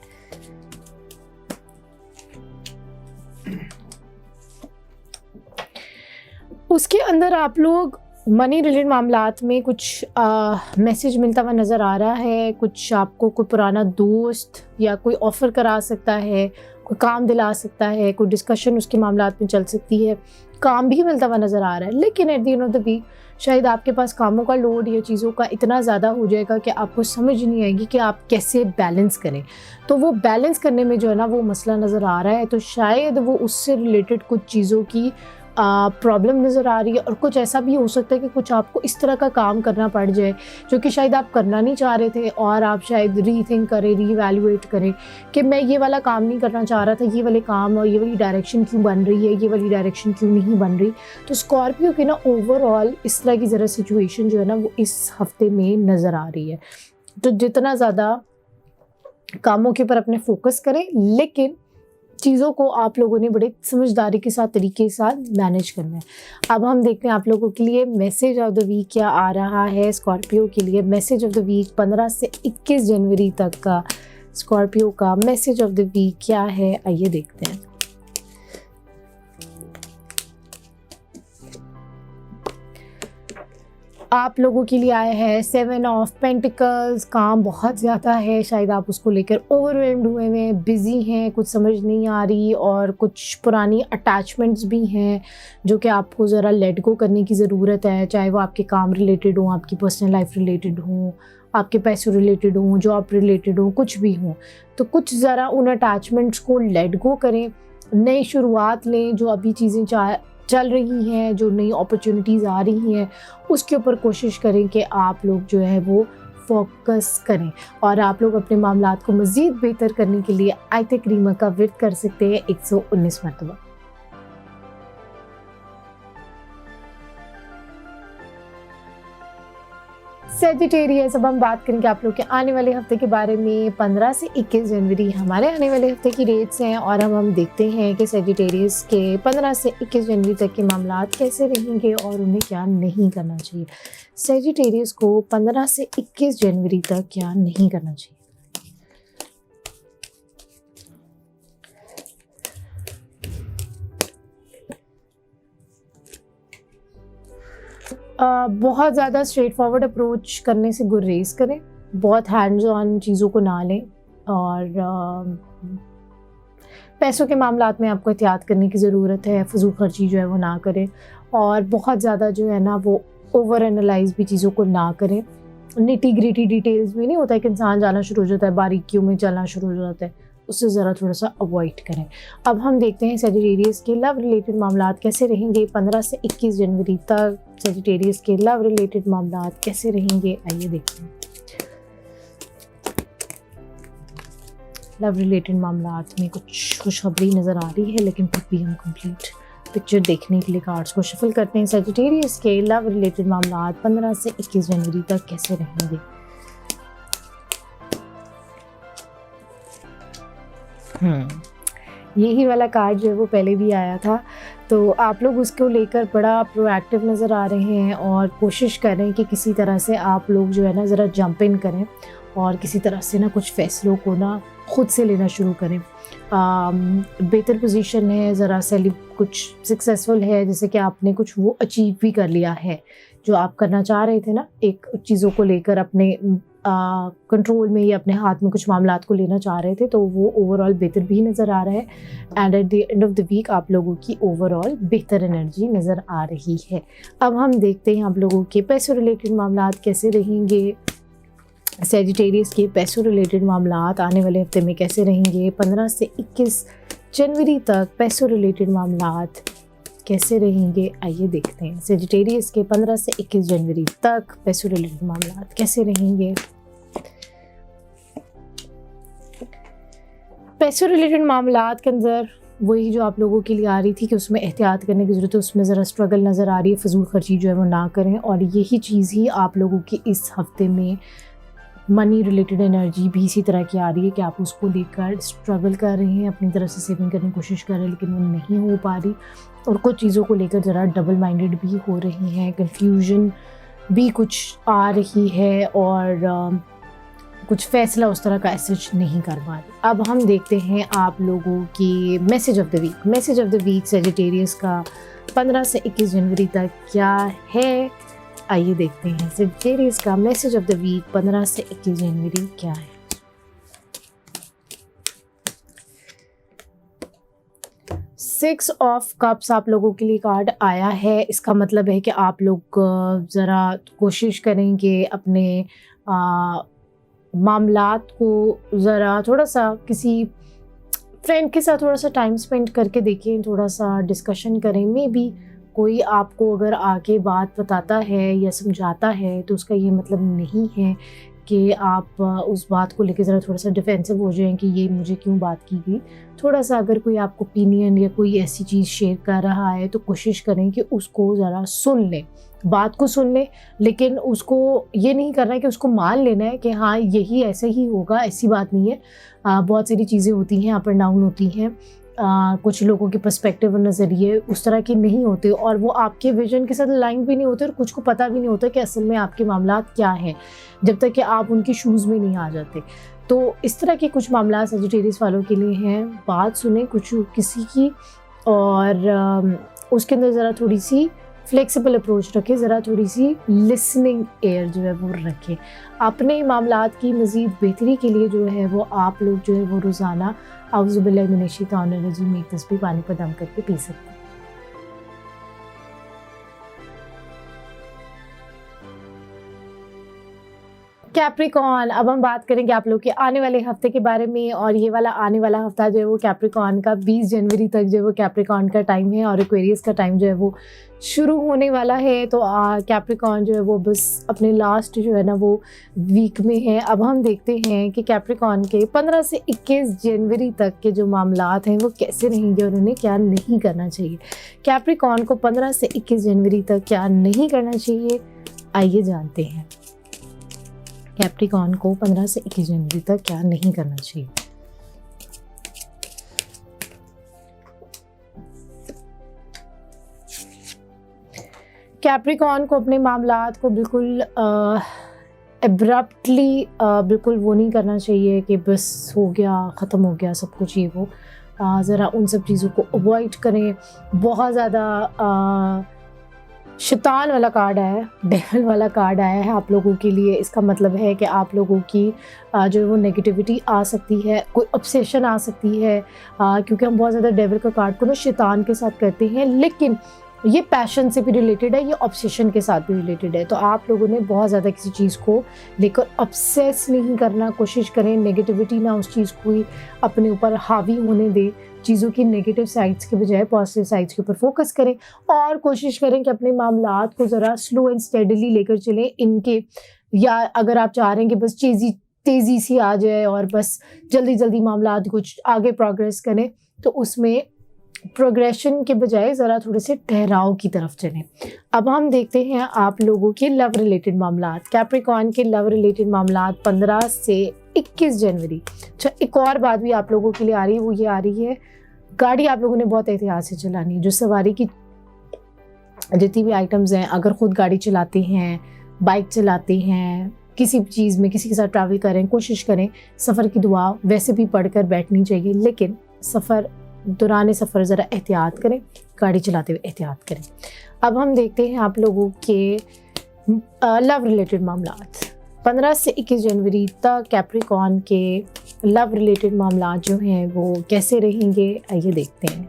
उसके अंदर आप लोग मनी रिलेटेड मामलात में कुछ मैसेज मिलता हुआ नज़र आ रहा है। कुछ आपको कोई पुराना दोस्त या कोई ऑफ़र करा सकता है, कोई काम दिला सकता है, कोई डिस्कशन उसके मामलात में चल सकती है, काम भी मिलता हुआ नज़र आ रहा है। लेकिन at the end of the week शायद आपके पास कामों का लोड या चीज़ों का इतना ज़्यादा हो जाएगा कि आपको समझ नहीं आएगी कि आप कैसे बैलेंस करें। तो वो बैलेंस करने में जो है ना वो मसला नज़र आ रहा है। तो शायद वो उससे रिलेटेड कुछ चीज़ों की प्रॉब्लम नज़र आ रही है, और कुछ ऐसा भी हो सकता है कि कुछ आपको इस तरह का काम करना पड़ जाए जो कि शायद आप करना नहीं चाह रहे थे, और आप शायद रीथिंक करें, रीवैल्यूएट करें कि मैं ये वाला काम नहीं करना चाह रहा था, ये वाले काम और ये वाली डायरेक्शन क्यों बन रही है, ये वाली डायरेक्शन क्यों नहीं बन रही। तो स्कॉर्पियो के ना ओवरऑल इस तरह की ज़रा सिचुएशन जो है ना वो इस हफ्ते में नज़र आ रही है। तो जितना ज़्यादा कामों के ऊपर अपने फोकस करें, लेकिन चीज़ों को आप लोगों ने बड़े समझदारी के साथ, तरीके के साथ मैनेज करना है। अब हम देखते हैं आप लोगों के लिए मैसेज ऑफ द वीक क्या आ रहा है। स्कॉर्पियो के लिए मैसेज ऑफ द वीक 15 से 21 जनवरी तक का स्कॉर्पियो का मैसेज ऑफ द वीक क्या है, आइए देखते हैं। आप लोगों के लिए आया है 7 ऑफ पेंटिकल्स। काम बहुत ज़्यादा है, शायद आप उसको लेकर ओवरवेल्म्ड हुए हैं, बिज़ी हैं, कुछ समझ नहीं आ रही, और कुछ पुरानी अटैचमेंट्स भी हैं जो कि आपको ज़रा लेट गो करने की ज़रूरत है। चाहे वो आपके काम रिलेटेड हों, आपकी पर्सनल लाइफ रिलेटेड हों, आपके पैसों रिलेटेड हों, जॉब रिलेटेड हों, कुछ भी हों, तो कुछ ज़रा उन अटैचमेंट्स को लेट गो करें, नई शुरुआत लें। जो अभी चीज़ें चल रही हैं, जो नई अपॉर्चुनिटीज़ आ रही हैं, उसके ऊपर कोशिश करें कि आप लोग जो है वो फोकस करें, और आप लोग अपने मामलात को मज़ीद बेहतर करने के लिए आयत करीमा का विर्द कर सकते हैं 119 मरतबा। सेजिटेरियस, अब हम बात करेंगे आप लोग के आने वाले हफ्ते के बारे में। 15 से 21 जनवरी हमारे आने वाले हफ्ते की डेट्स हैं, और हम देखते हैं कि सेजिटेरियस के 15 से 21 जनवरी तक के मामलात कैसे रहेंगे और उन्हें क्या नहीं करना चाहिए। सेजिटेरियस को 15 से 21 जनवरी तक क्या नहीं करना चाहिए। बहुत ज़्यादा स्ट्रेट फॉरवर्ड अप्रोच करने से गुरेज करें, बहुत हैंड्स ऑन चीज़ों को ना लें, और पैसों के मामलात में आपको एहतियात करने की ज़रूरत है। फजूल खर्ची जो है वो ना करें, और बहुत ज़्यादा जो है ना वो ओवर एनालाइज भी चीज़ों को ना करें। निटी ग्रिटी डिटेल्स में नहीं होता है कि इंसान जाना शुरू हो जाता है, बारीकियों में चलना शुरू हो जाता है, उससे ज़रा थोड़ा सा अवॉइड करें। अब हम देखते हैं सेजिटेरियस के लव रिलेटेड मामलात कैसे रहेंगे 15 से 21 जनवरी तक। सेजिटेरियस के लव रिलेटेड मामलात कैसे रहेंगे, आइए देखते हैं। लव रिलेटेड मामलात में कुछ खुशखबरी नज़र आ रही है, लेकिन फिर भी हम कंप्लीट पिक्चर देखने के लिए कार्ड्स को शफल करते हैं। सेजिटेरियस के लव रिलेटेड मामलात 15 से 21 जनवरी तक कैसे रहेंगे। यही वाला कार्ड जो है वो पहले भी आया था, तो आप लोग उसको लेकर बड़ा प्रोएक्टिव नज़र आ रहे हैं, और कोशिश करें कि किसी तरह से आप लोग जो है ना ज़रा जंप इन करें, और किसी तरह से ना कुछ फ़ैसलों को ना ख़ुद से लेना शुरू करें। बेहतर पोजीशन है, ज़रा कुछ सक्सेसफुल है, जैसे कि आपने कुछ वो अचीव भी कर लिया है जो आप करना चाह रहे थे ना, एक चीज़ों को लेकर अपने कंट्रोल में या अपने हाथ में कुछ मामलात को लेना चाह रहे थे, तो वो ओवरऑल बेहतर भी नज़र आ रहा है। And at the end of the week आप लोगों की ओवरऑल बेहतर एनर्जी नज़र आ रही है। अब हम देखते हैं आप लोगों के पैसों रिलेटेड मामलात कैसे रहेंगे। सेजिटेरियस के पैसों रिलेटेड मामलात आने वाले हफ्ते में कैसे रहेंगे। 15 से 21 जनवरी तक पैसों रिलेटेड मामलात कैसे रहेंगे, आइए देखते हैं। सेजिटेरियस के 15 से 21 जनवरी तक पैसों रिलेटेड मामलात कैसे रहेंगे। पैसों रिलेटेड मामलात के अंदर वही जो आप लोगों के लिए आ रही थी कि उसमें एहतियात करने की ज़रूरत है, उसमें ज़रा स्ट्रगल नज़र आ रही है, फजूल खर्ची जो है वो ना करें, और यही चीज़ ही आप लोगों की इस हफ्ते में मनी रिलेटेड एनर्जी भी इसी तरह की आ रही है कि आप उसको लेकर स्ट्रगल कर रहे हैं, अपनी तरफ से सेविंग करने की कोशिश कर रहे हैं लेकिन वो नहीं हो पा रही, और कुछ चीज़ों को लेकर ज़रा डबल माइंडेड भी हो रही हैं, कन्फ्यूजन भी कुछ आ रही है, और कुछ फैसला उस तरह का ऐसे नहीं कर पा रहे। अब हम देखते हैं आप लोगों की message of the week. Message of the week Sagittarius का 15 से 21 जनवरी तक क्या है, आइए देखते हैं। सेजिटेरियस का मैसेज ऑफ द वीक 15 से 21 जनवरी क्या है। सिक्स ऑफ कप्स आप लोगों के लिए कार्ड आया है। इसका मतलब है कि आप लोग ज़रा कोशिश करेंगे अपने मामलात को ज़रा थोड़ा सा किसी फ्रेंड के साथ थोड़ा सा टाइम स्पेंड करके देखें, थोड़ा सा डिस्कशन करें। मे बी कोई आपको अगर आके बात बताता है या समझाता है तो उसका ये मतलब नहीं है कि आप उस बात को लेकर ज़रा थोड़ा सा डिफेंसिव हो जाएं कि ये मुझे क्यों बात की गई। थोड़ा सा अगर कोई आपको ओपिनियन या कोई ऐसी चीज़ शेयर कर रहा है तो कोशिश करें कि उसको ज़रा सुन लें, बात को सुन लें, लेकिन उसको ये नहीं करना है कि उसको मान लेना है कि हाँ यही ऐसे ही होगा, ऐसी बात नहीं है। बहुत सारी चीज़ें होती हैं, अप एंड डाउन होती हैं। कुछ लोगों के पर्सपेक्टिव और नज़रिए उस तरह के नहीं होते और वो आपके विजन के साथ लाइन भी नहीं होते और कुछ को पता भी नहीं होता कि असल में आपके मामलात क्या हैं जब तक कि आप उनके शूज़ में नहीं आ जाते। तो इस तरह के कुछ मामला सेजिटेरियस वालों के लिए हैं। बात सुने कुछ किसी की और उसके अंदर ज़रा थोड़ी सी फ्लेक्सिबल अप्रोच रखें, ज़रा थोड़ी सी लिसनिंग एयर जो है वो रखें। अपने मामलात की मज़ीद बेहतरी के लिए जो है वो आप लोग जो है वो रोज़ाना औज़ुबिल्लाहि मिनश्शैतानिर रजीम एक तस्बीह पानी पर दम करके पी सकते हैं। कैप्रिकॉर्न, अब हम बात करेंगे आप लोग के आने वाले हफ्ते के बारे में, और ये वाला आने वाला हफ्ता जो है वो कैप्रिकॉर्न का 20 जनवरी तक जो है वो कैप्रिकॉर्न का टाइम है और एक्वेरियस का टाइम जो है वो शुरू होने वाला है। तो कैप्रिकॉर्न जो है वो बस अपने लास्ट जो है ना वो वीक में है। अब हम देखते हैं कि कैप्रिकॉर्न के 15 से 21 जनवरी तक के जो मामलात हैं वो कैसे रहेंगे और उन्हें क्या नहीं करना चाहिए। कैप्रिकॉर्न को 15 से 21 जनवरी तक क्या नहीं करना चाहिए, आइए जानते हैं। कैप्रिकॉर्न को 15 से 21 जनवरी तक क्या नहीं करना चाहिए। कैप्रिकॉर्न को अपने मामलात को बिल्कुल एब्रप्टली बिल्कुल वो नहीं करना चाहिए कि बस हो गया, ख़त्म हो गया सब कुछ, ये वो ज़रा उन सब चीज़ों को अवॉइड करें। बहुत ज़्यादा शैतान वाला कार्ड आया है, डेविल वाला कार्ड आया है आप लोगों के लिए। इसका मतलब है कि आप लोगों की जो है वो नेगेटिविटी आ सकती है, कोई ऑब्सेशन आ सकती है, क्योंकि हम बहुत ज़्यादा डेविल का कार्ड को ना शैतान के साथ करते हैं, लेकिन ये पैशन से भी रिलेटेड है, ये ऑब्सेशन के साथ भी रिलेटेड है। तो आप लोगों ने बहुत ज़्यादा किसी चीज़ को लेकर ऑब्सेस नहीं करना, कोशिश करें नेगेटिविटी ना उस चीज़ को ही अपने ऊपर हावी होने दे, चीज़ों की नेगेटिव साइड्स के बजाय पॉजिटिव साइड्स के ऊपर फोकस करें और कोशिश करें कि अपने मामलात को ज़रा स्लो एंड स्टेडली लेकर चलें इनके। या अगर आप चाह रहे हैं कि बस तेज़ी सी आ जाए और बस जल्दी जल्दी मामलात कुछ आगे प्रोग्रेस करें, तो उसमें प्रोग्रेशन के बजाय ज़रा थोड़े से ठहराव की तरफ चलें। अब हम देखते हैं आप लोगों के लव रिलेटेड मामलात। कैप्रिकॉर्न के लव रिलेटेड मामलात 15 से 21 जनवरी। अच्छा, एक और बात भी आप लोगों के लिए आ रही है, वो ये आ रही है, गाड़ी आप लोगों ने बहुत एहतियात से चलानी है। जो सवारी की जितनी भी आइटम्स हैं, अगर ख़ुद गाड़ी चलाते हैं, बाइक चलाते हैं, किसी भी चीज़ में किसी के साथ ट्रैवल करें, कोशिश करें सफ़र की दुआ वैसे भी पढ़कर बैठनी चाहिए, लेकिन दौरान सफ़र ज़रा एहतियात करें, गाड़ी चलाते हुए एहतियात करें। अब हम देखते हैं आप लोगों के लव रिलेटेड मामलात। 15 से 21 जनवरी तक कैप्रिकॉर्न के लव रिलेटेड मामलात जो हैं वो कैसे रहेंगे, आइए देखते हैं।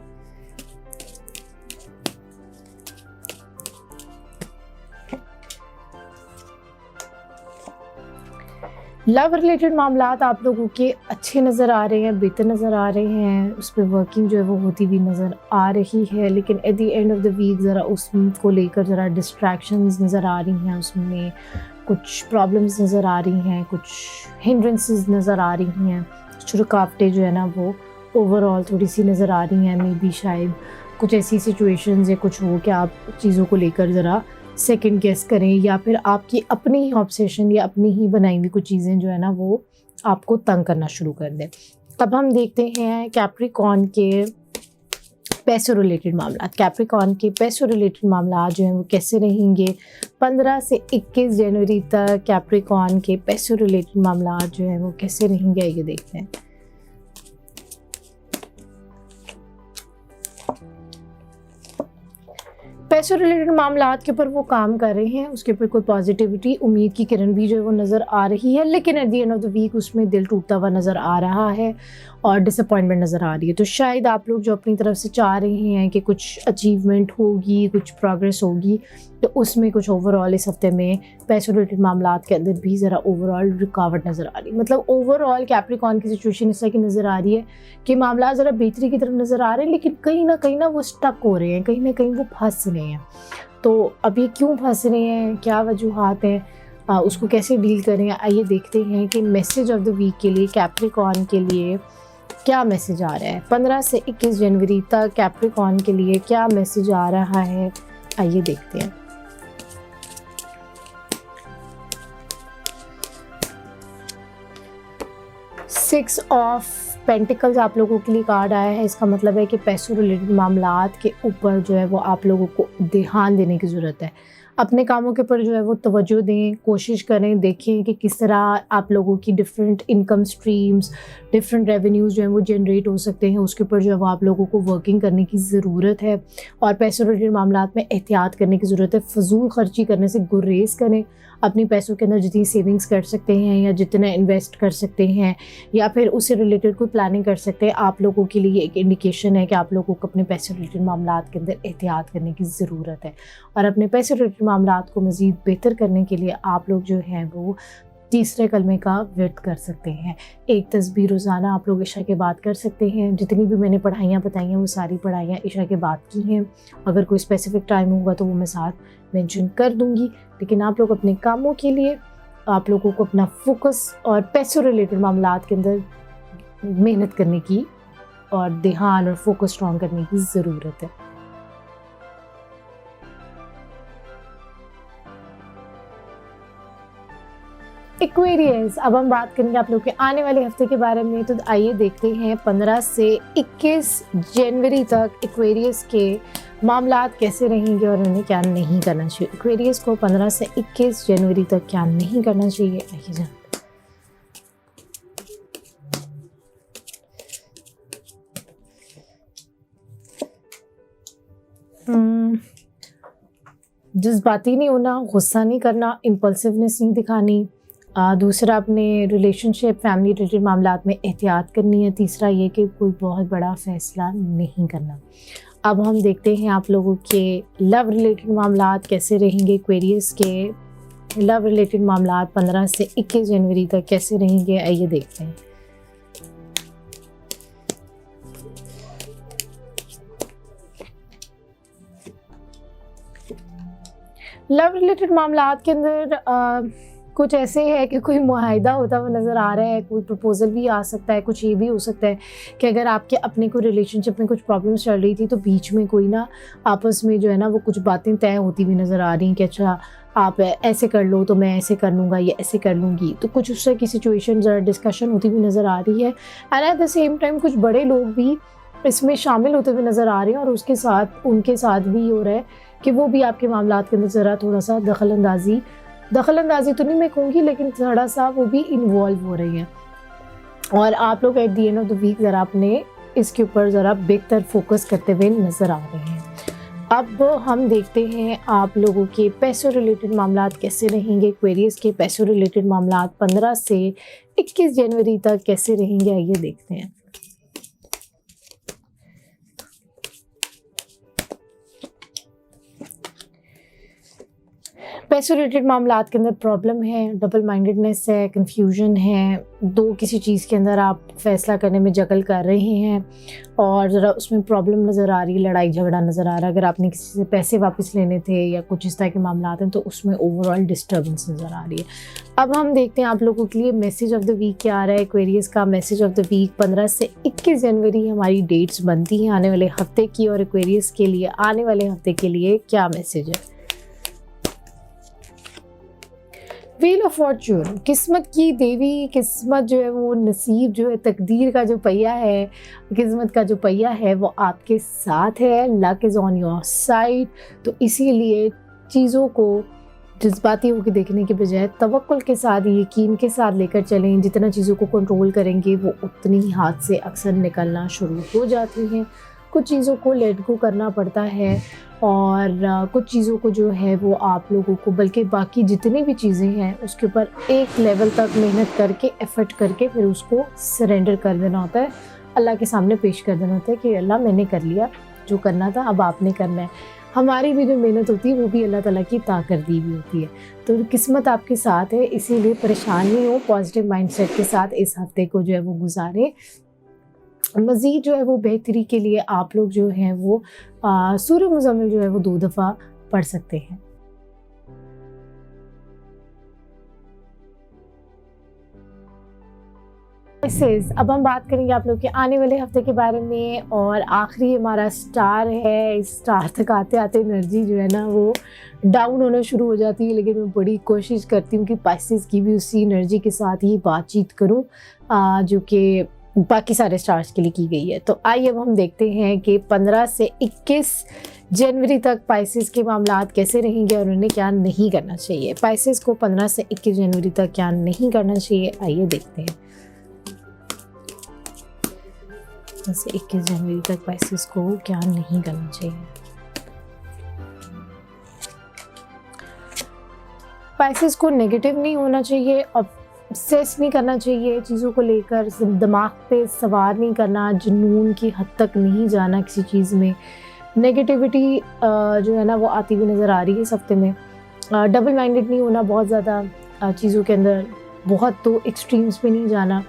लव रिलेटेड मामलात आप लोगों के अच्छे नज़र आ रहे हैं, बेहतर नज़र आ रहे हैं, उस पर वर्किंग जो है वो होती हुई नज़र आ रही है, लेकिन at the end of the week ज़रा उसको लेकर ज़रा डिस्ट्रैक्शंस नज़र आ रही हैं, उसमें कुछ प्रॉब्लम्स नज़र आ रही हैं, कुछ हिंड्रेंसेस नज़र आ रही हैं, कुछ रुकावटें जो है ना वो ओवरऑल थोड़ी सी नज़र आ रही हैं। मे बी शायद कुछ ऐसी सिचुएशंस या कुछ हो कि आप चीज़ों को लेकर ज़रा सेकंड गेस करें, या फिर आपकी अपनी ही ऑब्सेशन या अपनी ही बनाई हुई कुछ चीज़ें जो है ना वो आपको तंग करना शुरू कर दें। अब हम देखते हैं कैप्रिकॉर्न के पैसों रिलेटेड मामला। कैप्रिकॉर्न के पैसों रिलेटेड मामला जो हैं वो कैसे रहेंगे 15 से 21 जनवरी तक। कैप्रिकॉर्न के पैसों रिलेटेड मामला जो हैं वो कैसे रहेंगे, ये देखते हैं। पैसों रिलेटेड मामलात के ऊपर वो काम कर रहे हैं, उसके ऊपर कोई पॉजिटिविटी, उम्मीद की किरण भी जो है वो नज़र आ रही है, लेकिन at the end of the week उसमें दिल टूटता हुआ नज़र आ रहा है और डिसअपॉइंटमेंट नज़र आ रही है। तो शायद आप लोग जो अपनी तरफ से चाह रहे हैं कि कुछ अचीवमेंट होगी, कुछ प्रोग्रेस होगी, तो उसमें कुछ ओवरऑल इस हफ्ते में पैसों रिलेटेड मामलात के अंदर भी ज़रा ओवरऑल रुकावट नज़र आ रही है। मतलब ओवरऑल कैप्रिकॉर्न की सिचुएशन इस तरह की नज़र आ रही है कि मामला ज़रा बेहतरी की तरफ नज़र आ रहे हैं, लेकिन कहीं ना वो स्टक हो रहे हैं, कहीं ना कहीं वो फंस रहे हैं। तो अब ये क्यों फंस रहे हैं, क्या वजूहात हैं, उसको कैसे डील करें, आइए देखते हैं कि मैसेज ऑफ द वीक के लिए कैप्रिकॉर्न के लिए क्या मैसेज आ रहा है। 15 से 21 जनवरी तक कैप्रिकॉर्न के लिए क्या मैसेज आ रहा है, आइए देखते हैं। सिक्स ऑफ पेंटिकल्स आप लोगों के लिए कार्ड आया है। इसका मतलब है कि पैसों रिलेटेड मामलात के ऊपर जो है वो आप लोगों को ध्यान देने की ज़रूरत है। अपने कामों के ऊपर जो है वो तवज्जो दें, कोशिश करें, देखें कि किस तरह आप लोगों की different income streams, different revenues जो हैं वो जनरेट हो सकते हैं। उसके ऊपर जो है वो आप लोगों को वर्किंग करने की ज़रूरत है और पैसों रिलेटेड मामलात में एहतियात करने की ज़रूरत है। फजूल खर्ची करने से गुरेज करें। अपनी पैसों के अंदर जितनी सेविंग्स कर सकते हैं या जितना इन्वेस्ट कर सकते हैं या फिर उससे रिलेटेड कोई प्लानिंग कर सकते हैं, आप लोगों के लिए एक इंडिकेशन है कि आप लोगों को अपने पैसे रिलेटेड मामलात के अंदर एहतियात करने की ज़रूरत है। और अपने पैसे रिलेटेड मामलात को मज़ीद बेहतर करने के लिए आप लोग जो हैं वो तीसरे कलमे का विर्द कर सकते हैं। एक तस्बीह रोज़ाना आप लोग इशा के बाद कर सकते हैं। जितनी भी मैंने पढ़ाइयाँ बताई हैं वो सारी पढ़ाइयाँ इशा के बाद की हैं। अगर कोई स्पेसिफिक टाइम होगा तो वो मैं साथ मेंशन कर दूंगी, लेकिन आप लोग अपने कामों के लिए आप लोगों को अपना फोकस और पैसों रिलेटेड मामलात के अंदर मेहनत करने की और ध्यान और फोकस स्ट्रॉन्ग करने की ज़रूरत है। एक्वेरियस, अब हम बात करेंगे आप लोग के आने वाले हफ्ते के बारे में। तो आइए देखते हैं 15 से 21 जनवरी तक एक्वेरियस के मामलात कैसे रहेंगे और उन्हें क्या नहीं करना चाहिए। एक्वेरियस को 15 से 21 जनवरी तक क्या नहीं करना चाहिए, आइए जानते हैं। जज्बाती नहीं होना, गुस्सा नहीं करना, इम्पल्सिवनेस नहीं दिखानी। दूसरा, अपने रिलेशनशिप, फैमिली रिलेटेड मामलात में एहतियात करनी है। तीसरा ये कि कोई बहुत बड़ा फ़ैसला नहीं करना। अब हम देखते हैं आप लोगों के लव रिलेटेड मामलात कैसे रहेंगे। एक्वेरियस के लव रिलेटेड मामलात 15 से 21 जनवरी तक कैसे रहेंगे, आइए देखते हैं। लव रिलेटेड मामलात के अंदर कुछ ऐसे है कि कोई मुआहिदा होता हुआ नज़र आ रहा है, कोई प्रपोज़ल भी आ सकता है। कुछ ये भी हो सकता है कि अगर आपके अपने कोई रिलेशनशिप में कुछ प्रॉब्लम्स चल रही थी तो बीच में कोई ना आपस में जो है ना वो कुछ बातें तय होती हुई नज़र आ रही हैं कि अच्छा आप ऐसे कर लो तो मैं ऐसे कर लूँगा या ऐसे कर लूँगी। तो कुछ उस तरह की सिचुएशन ज़रा डिस्कशन होती हुई नज़र आ रही है। And at the same time कुछ बड़े लोग भी इसमें शामिल होते हुए नज़र आ रहे हैं और उसके साथ उनके साथ भी हो रहा है कि वो भी आपके मामलात के अंदर ज़रा थोड़ा सा दखल अंदाजी तो नहीं मैं कहूँगी, लेकिन थोड़ा सा वो भी इन्वॉल्व हो रही हैं। और आप लोग at the end of the week ज़रा अपने इसके ऊपर ज़रा बेहतर फोकस करते हुए नज़र आ रहे हैं। अब हम देखते हैं आप लोगों के पैसों रिलेटेड मामलात कैसे रहेंगे। एक्वेरियस के पैसों रिलेटेड मामलात 15 से 21 जनवरी तक कैसे रहेंगे, आइए देखते हैं। पैसों रिलेटेड मामलात के अंदर प्रॉब्लम है, डबल माइंडेडनेस है, कन्फ्यूजन है। किसी चीज़ के अंदर आप फैसला करने में जगल कर रहे हैं और ज़रा उसमें प्रॉब्लम नज़र आ रही है, लड़ाई झगड़ा नज़र आ रहा है। अगर आपने किसी से पैसे वापस लेने थे या कुछ इस तरह के मामलात हैं तो उसमें ओवरऑल डिस्टर्बेंस नज़र आ रही है। अब हम देखते हैं आप लोगों के लिए मैसेज ऑफ द वीक क्या आ रहा है। एक्वेरियस का मैसेज ऑफ द वीक 15 से 21 जनवरी हमारी डेट्स बनती हैं आने वाले हफ्ते की, और एक्वेरियस के लिए आने वाले हफ्ते के लिए क्या मैसेज है। व्हील ऑफ फॉर्चून, किस्मत की देवी, किस्मत जो है वो नसीब जो है, तकदीर का जो पहिया है, किस्मत का जो पहिया है वो आपके साथ है। Luck is on your side. तो इसीलिए चीज़ों को जज्बाती होकर देखने के बजाय तवक्कुल के साथ, यकीन के साथ लेकर चलें। जितना चीज़ों को कंट्रोल करेंगे वो उतनी ही हाथ से अक्सर निकलना शुरू हो जाती हैं। कुछ चीज़ों को लेट गो करना पड़ता है और कुछ चीज़ों को जो है वो आप लोगों को, बल्कि बाकी जितनी भी चीज़ें हैं उसके ऊपर एक लेवल तक मेहनत करके, एफर्ट करके फिर उसको सरेंडर कर देना होता है, अल्लाह के सामने पेश कर देना होता है कि अल्लाह मैंने कर लिया जो करना था, अब आपने करना है। हमारी भी जो मेहनत होती है वो भी अल्लाह ताला की ता कर दी हुई होती है। तो किस्मत आपके साथ है, इसीलिए परेशान नहीं हो, पॉजिटिव माइंडसेट के साथ इस हफ्ते को जो है वो गुजारें। मज़ीद जो है वो बेहतरी के लिए आप लोग जो हैं वो सूरह मुज़म्मिल जो है वो 2 दफ़ा पढ़ सकते हैं। अब हम बात करेंगे आप लोग के आने वाले हफ्ते के बारे में, और आखिरी हमारा स्टार है। इस स्टार तक आते आते एनर्जी जो है ना वो डाउन होना शुरू हो जाती है, लेकिन मैं बड़ी कोशिश करती हूँ कि पाइसेस की भी उसी एनर्जी के साथ ही बातचीत करूँ जो कि बाकी सारे स्टार्स के लिए की गई है। तो आइए अब हम देखते हैं कि 15 से 21 जनवरी तक पाइसेस के मामलात कैसे रहेंगे और उन्हें क्या नहीं करना चाहिए। पाइसेस को 15 से 21 जनवरी तक क्या नहीं करना चाहिए, आइए देखते हैं। 15 से 21 जनवरी तक पाइसेस को क्या नहीं करना चाहिए। पाइसेस को नेगेटिव नहीं होना चाहिए, ऑब्सेस नहीं करना चाहिए चीज़ों को लेकर, दिमाग पे सवार नहीं करना, जुनून की हद तक नहीं जाना किसी चीज़ में। नेगेटिविटी जो है ना वो आती हुई नज़र आ रही है इस हफ्ते में। डबल माइंडेड नहीं होना बहुत ज़्यादा चीज़ों के अंदर, बहुत तो एक्सट्रीम्स पे नहीं जाना,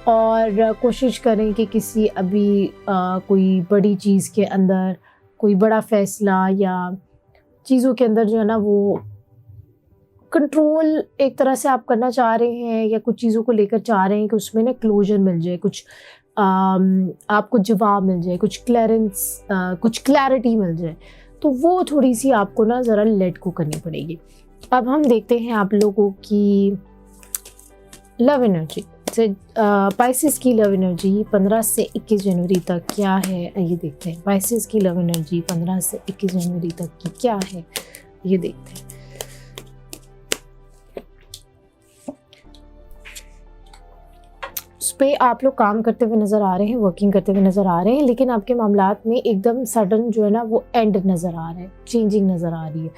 और कोशिश करें कि किसी अभी कोई बड़ी चीज़ के अंदर, कोई बड़ा फ़ैसला या चीज़ों के अंदर जो है ना वो कंट्रोल एक तरह से आप करना चाह रहे हैं, या कुछ चीज़ों को लेकर चाह रहे हैं कि उसमें ना क्लोजर मिल जाए, कुछ आपको जवाब मिल जाए, कुछ कुछ क्लैरिटी मिल जाए, तो वो थोड़ी सी आपको ना ज़रा लेट को करनी पड़ेगी। अब हम देखते हैं आप लोगों की लव एनर्जी से, पाइसेस की लव एनर्जी 15 से 21 जनवरी तक क्या है, ये देखते हैं। पाइसेस की लव एनर्जी 15 से 21 जनवरी तक की क्या है, ये देखते हैं। उस पर आप लोग काम करते हुए नज़र आ रहे हैं, वर्किंग करते हुए नज़र आ रहे हैं, लेकिन आपके मामलात में एकदम सडन जो है ना वो एंड नज़र आ रहा है, चेंजिंग नज़र आ रही है,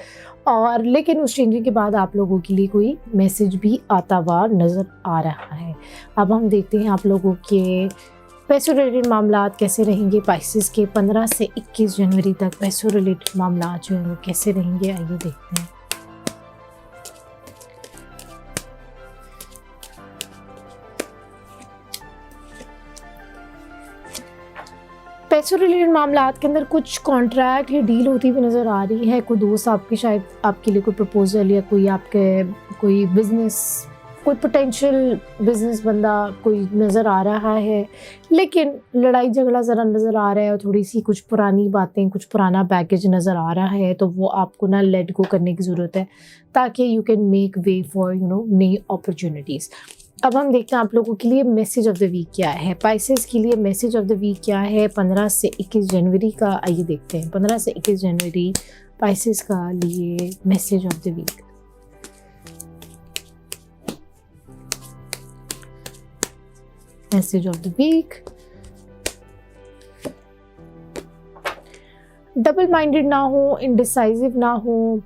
और लेकिन उस चेंजिंग के बाद आप लोगों के लिए कोई मैसेज भी आता हुआ नज़र आ रहा है। अब हम देखते हैं आप लोगों के पैसों रिलेटेड मामलात कैसे रहेंगे। पाइसेस के 15 से 21 जनवरी तक पैसों रिलेटेड मामलात जो है वो कैसे रहेंगे, आइए देखते हैं। पैसों रिलेटेड मामलात के अंदर कुछ कॉन्ट्रैक्ट या डील होती हुई नज़र आ रही है। कोई दोस्त आपके, शायद आपके लिए कोई प्रपोजल, या कोई आपके कोई बिज़नेस, कोई पोटेंशियल बिज़नेस बंदा कोई नज़र आ रहा है, लेकिन लड़ाई झगड़ा ज़रा नज़र आ रहा है, और थोड़ी सी कुछ पुरानी बातें, कुछ पुराना बैगेज नज़र आ रहा है, तो वो आपको ना लेट गो करने की ज़रूरत है, ताकि you can make way for नई अपॉर्चुनिटीज़। अब हम देखते हैं आप लोगों के लिए मैसेज ऑफ द वीक क्या है। पाइसेस के लिए मैसेज ऑफ द वीक क्या है 15 से 21 जनवरी का, आइए देखते हैं। 15 से 21 जनवरी पाइसेस का लिए message of the week. Message of the week, double minded ना हो, इनडिसाइसिव ना हो,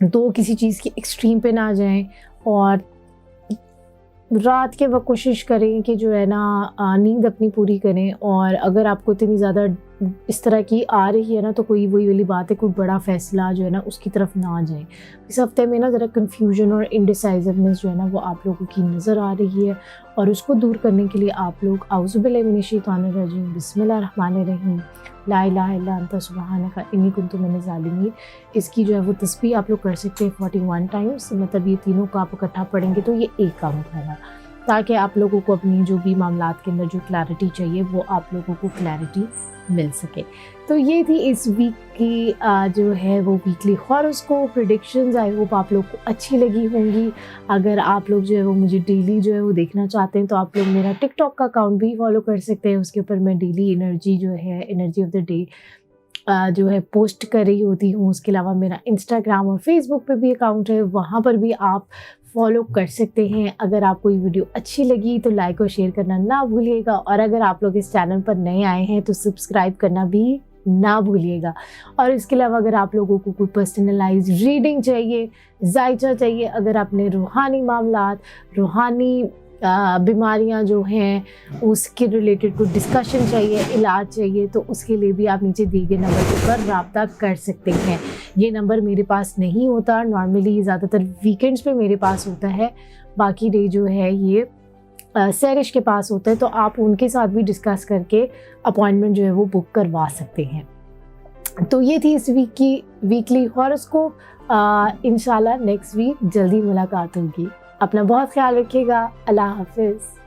तो किसी चीज़ की एक्सट्रीम पे ना जाएं, और रात के वक्त कोशिश करें कि जो है ना नींद अपनी पूरी करें। और अगर आपको इतनी ज़्यादा इस तरह की आ रही है ना, तो कोई वही वाली बात है, कोई बड़ा फ़ैसला जो है ना उसकी तरफ ना जाएं। इस हफ्ते में ना ज़रा कन्फ्यूजन और इनडिसाइसिवनेस जो है ना वो आप लोगों की नज़र आ रही है, और उसको दूर करने के लिए आप लोग औज़ुबिल्लाहि मिनश्शैतानिर्रजीम बिस्मिल्लाहिर्रहमानिर्रहीम ला इलाहा इल्ला अंता सुब्हानका इन्नी कुन्तु मिनज़ ज़ालिमीन, इसकी जो है वो तस्बीह आप लोग कर सकते हैं 41 टाइम्स। मतलब ये तीनों को आप इकट्ठा पढ़ेंगे तो ये एक काम होगा। ताकि आप लोगों को अपनी जो भी मामलात के अंदर जो क्लैरिटी चाहिए वो आप लोगों को क्लैरिटी मिल सके। तो ये थी इस वीक की जो है वो weekly horoscope predictions. I hope आप लोग को अच्छी लगी होंगी। अगर आप लोग जो है वो मुझे डेली जो है वो देखना चाहते हैं तो आप लोग मेरा टिकटॉक का अकाउंट भी फॉलो कर सकते हैं। उसके ऊपर मैं डेली एनर्जी जो है, एनर्जी ऑफ द डे जो है पोस्ट कर रही होती हूँ। उसके अलावा मेरा इंस्टाग्राम और फेसबुक पे भी अकाउंट है, वहाँ पर भी आप फॉलो कर सकते हैं। अगर आपको ये वीडियो अच्छी लगी तो लाइक और शेयर करना ना भूलिएगा, और अगर आप लोग इस चैनल पर नए आए हैं तो सब्सक्राइब करना भी ना भूलिएगा। और इसके अलावा अगर आप लोगों को कोई पर्सनलाइज रीडिंग चाहिए, जायचा चाहिए, अगर आपने रूहानी मामलात, रूहानी बीमारियां जो हैं उसके रिलेटेड कोई डिस्कशन चाहिए, इलाज चाहिए, तो उसके लिए भी आप नीचे दिए गए नंबर पर रब्ता कर सकते हैं। ये नंबर मेरे पास नहीं होता, नॉर्मली ज़्यादातर वीकेंड्स पे मेरे पास होता है, बाकी डे जो है ये सैरिश के पास होता है, तो आप उनके साथ भी डिस्कस करके अपॉइंटमेंट जो है वो बुक करवा सकते हैं। तो ये थी इस वीक की वीकली हॉरोस्कोप। इंशाल्लाह नेक्स्ट वीक जल्दी मुलाकात होगी। अपना बहुत ख्याल रखिएगा। अल्लाह हाफिज़।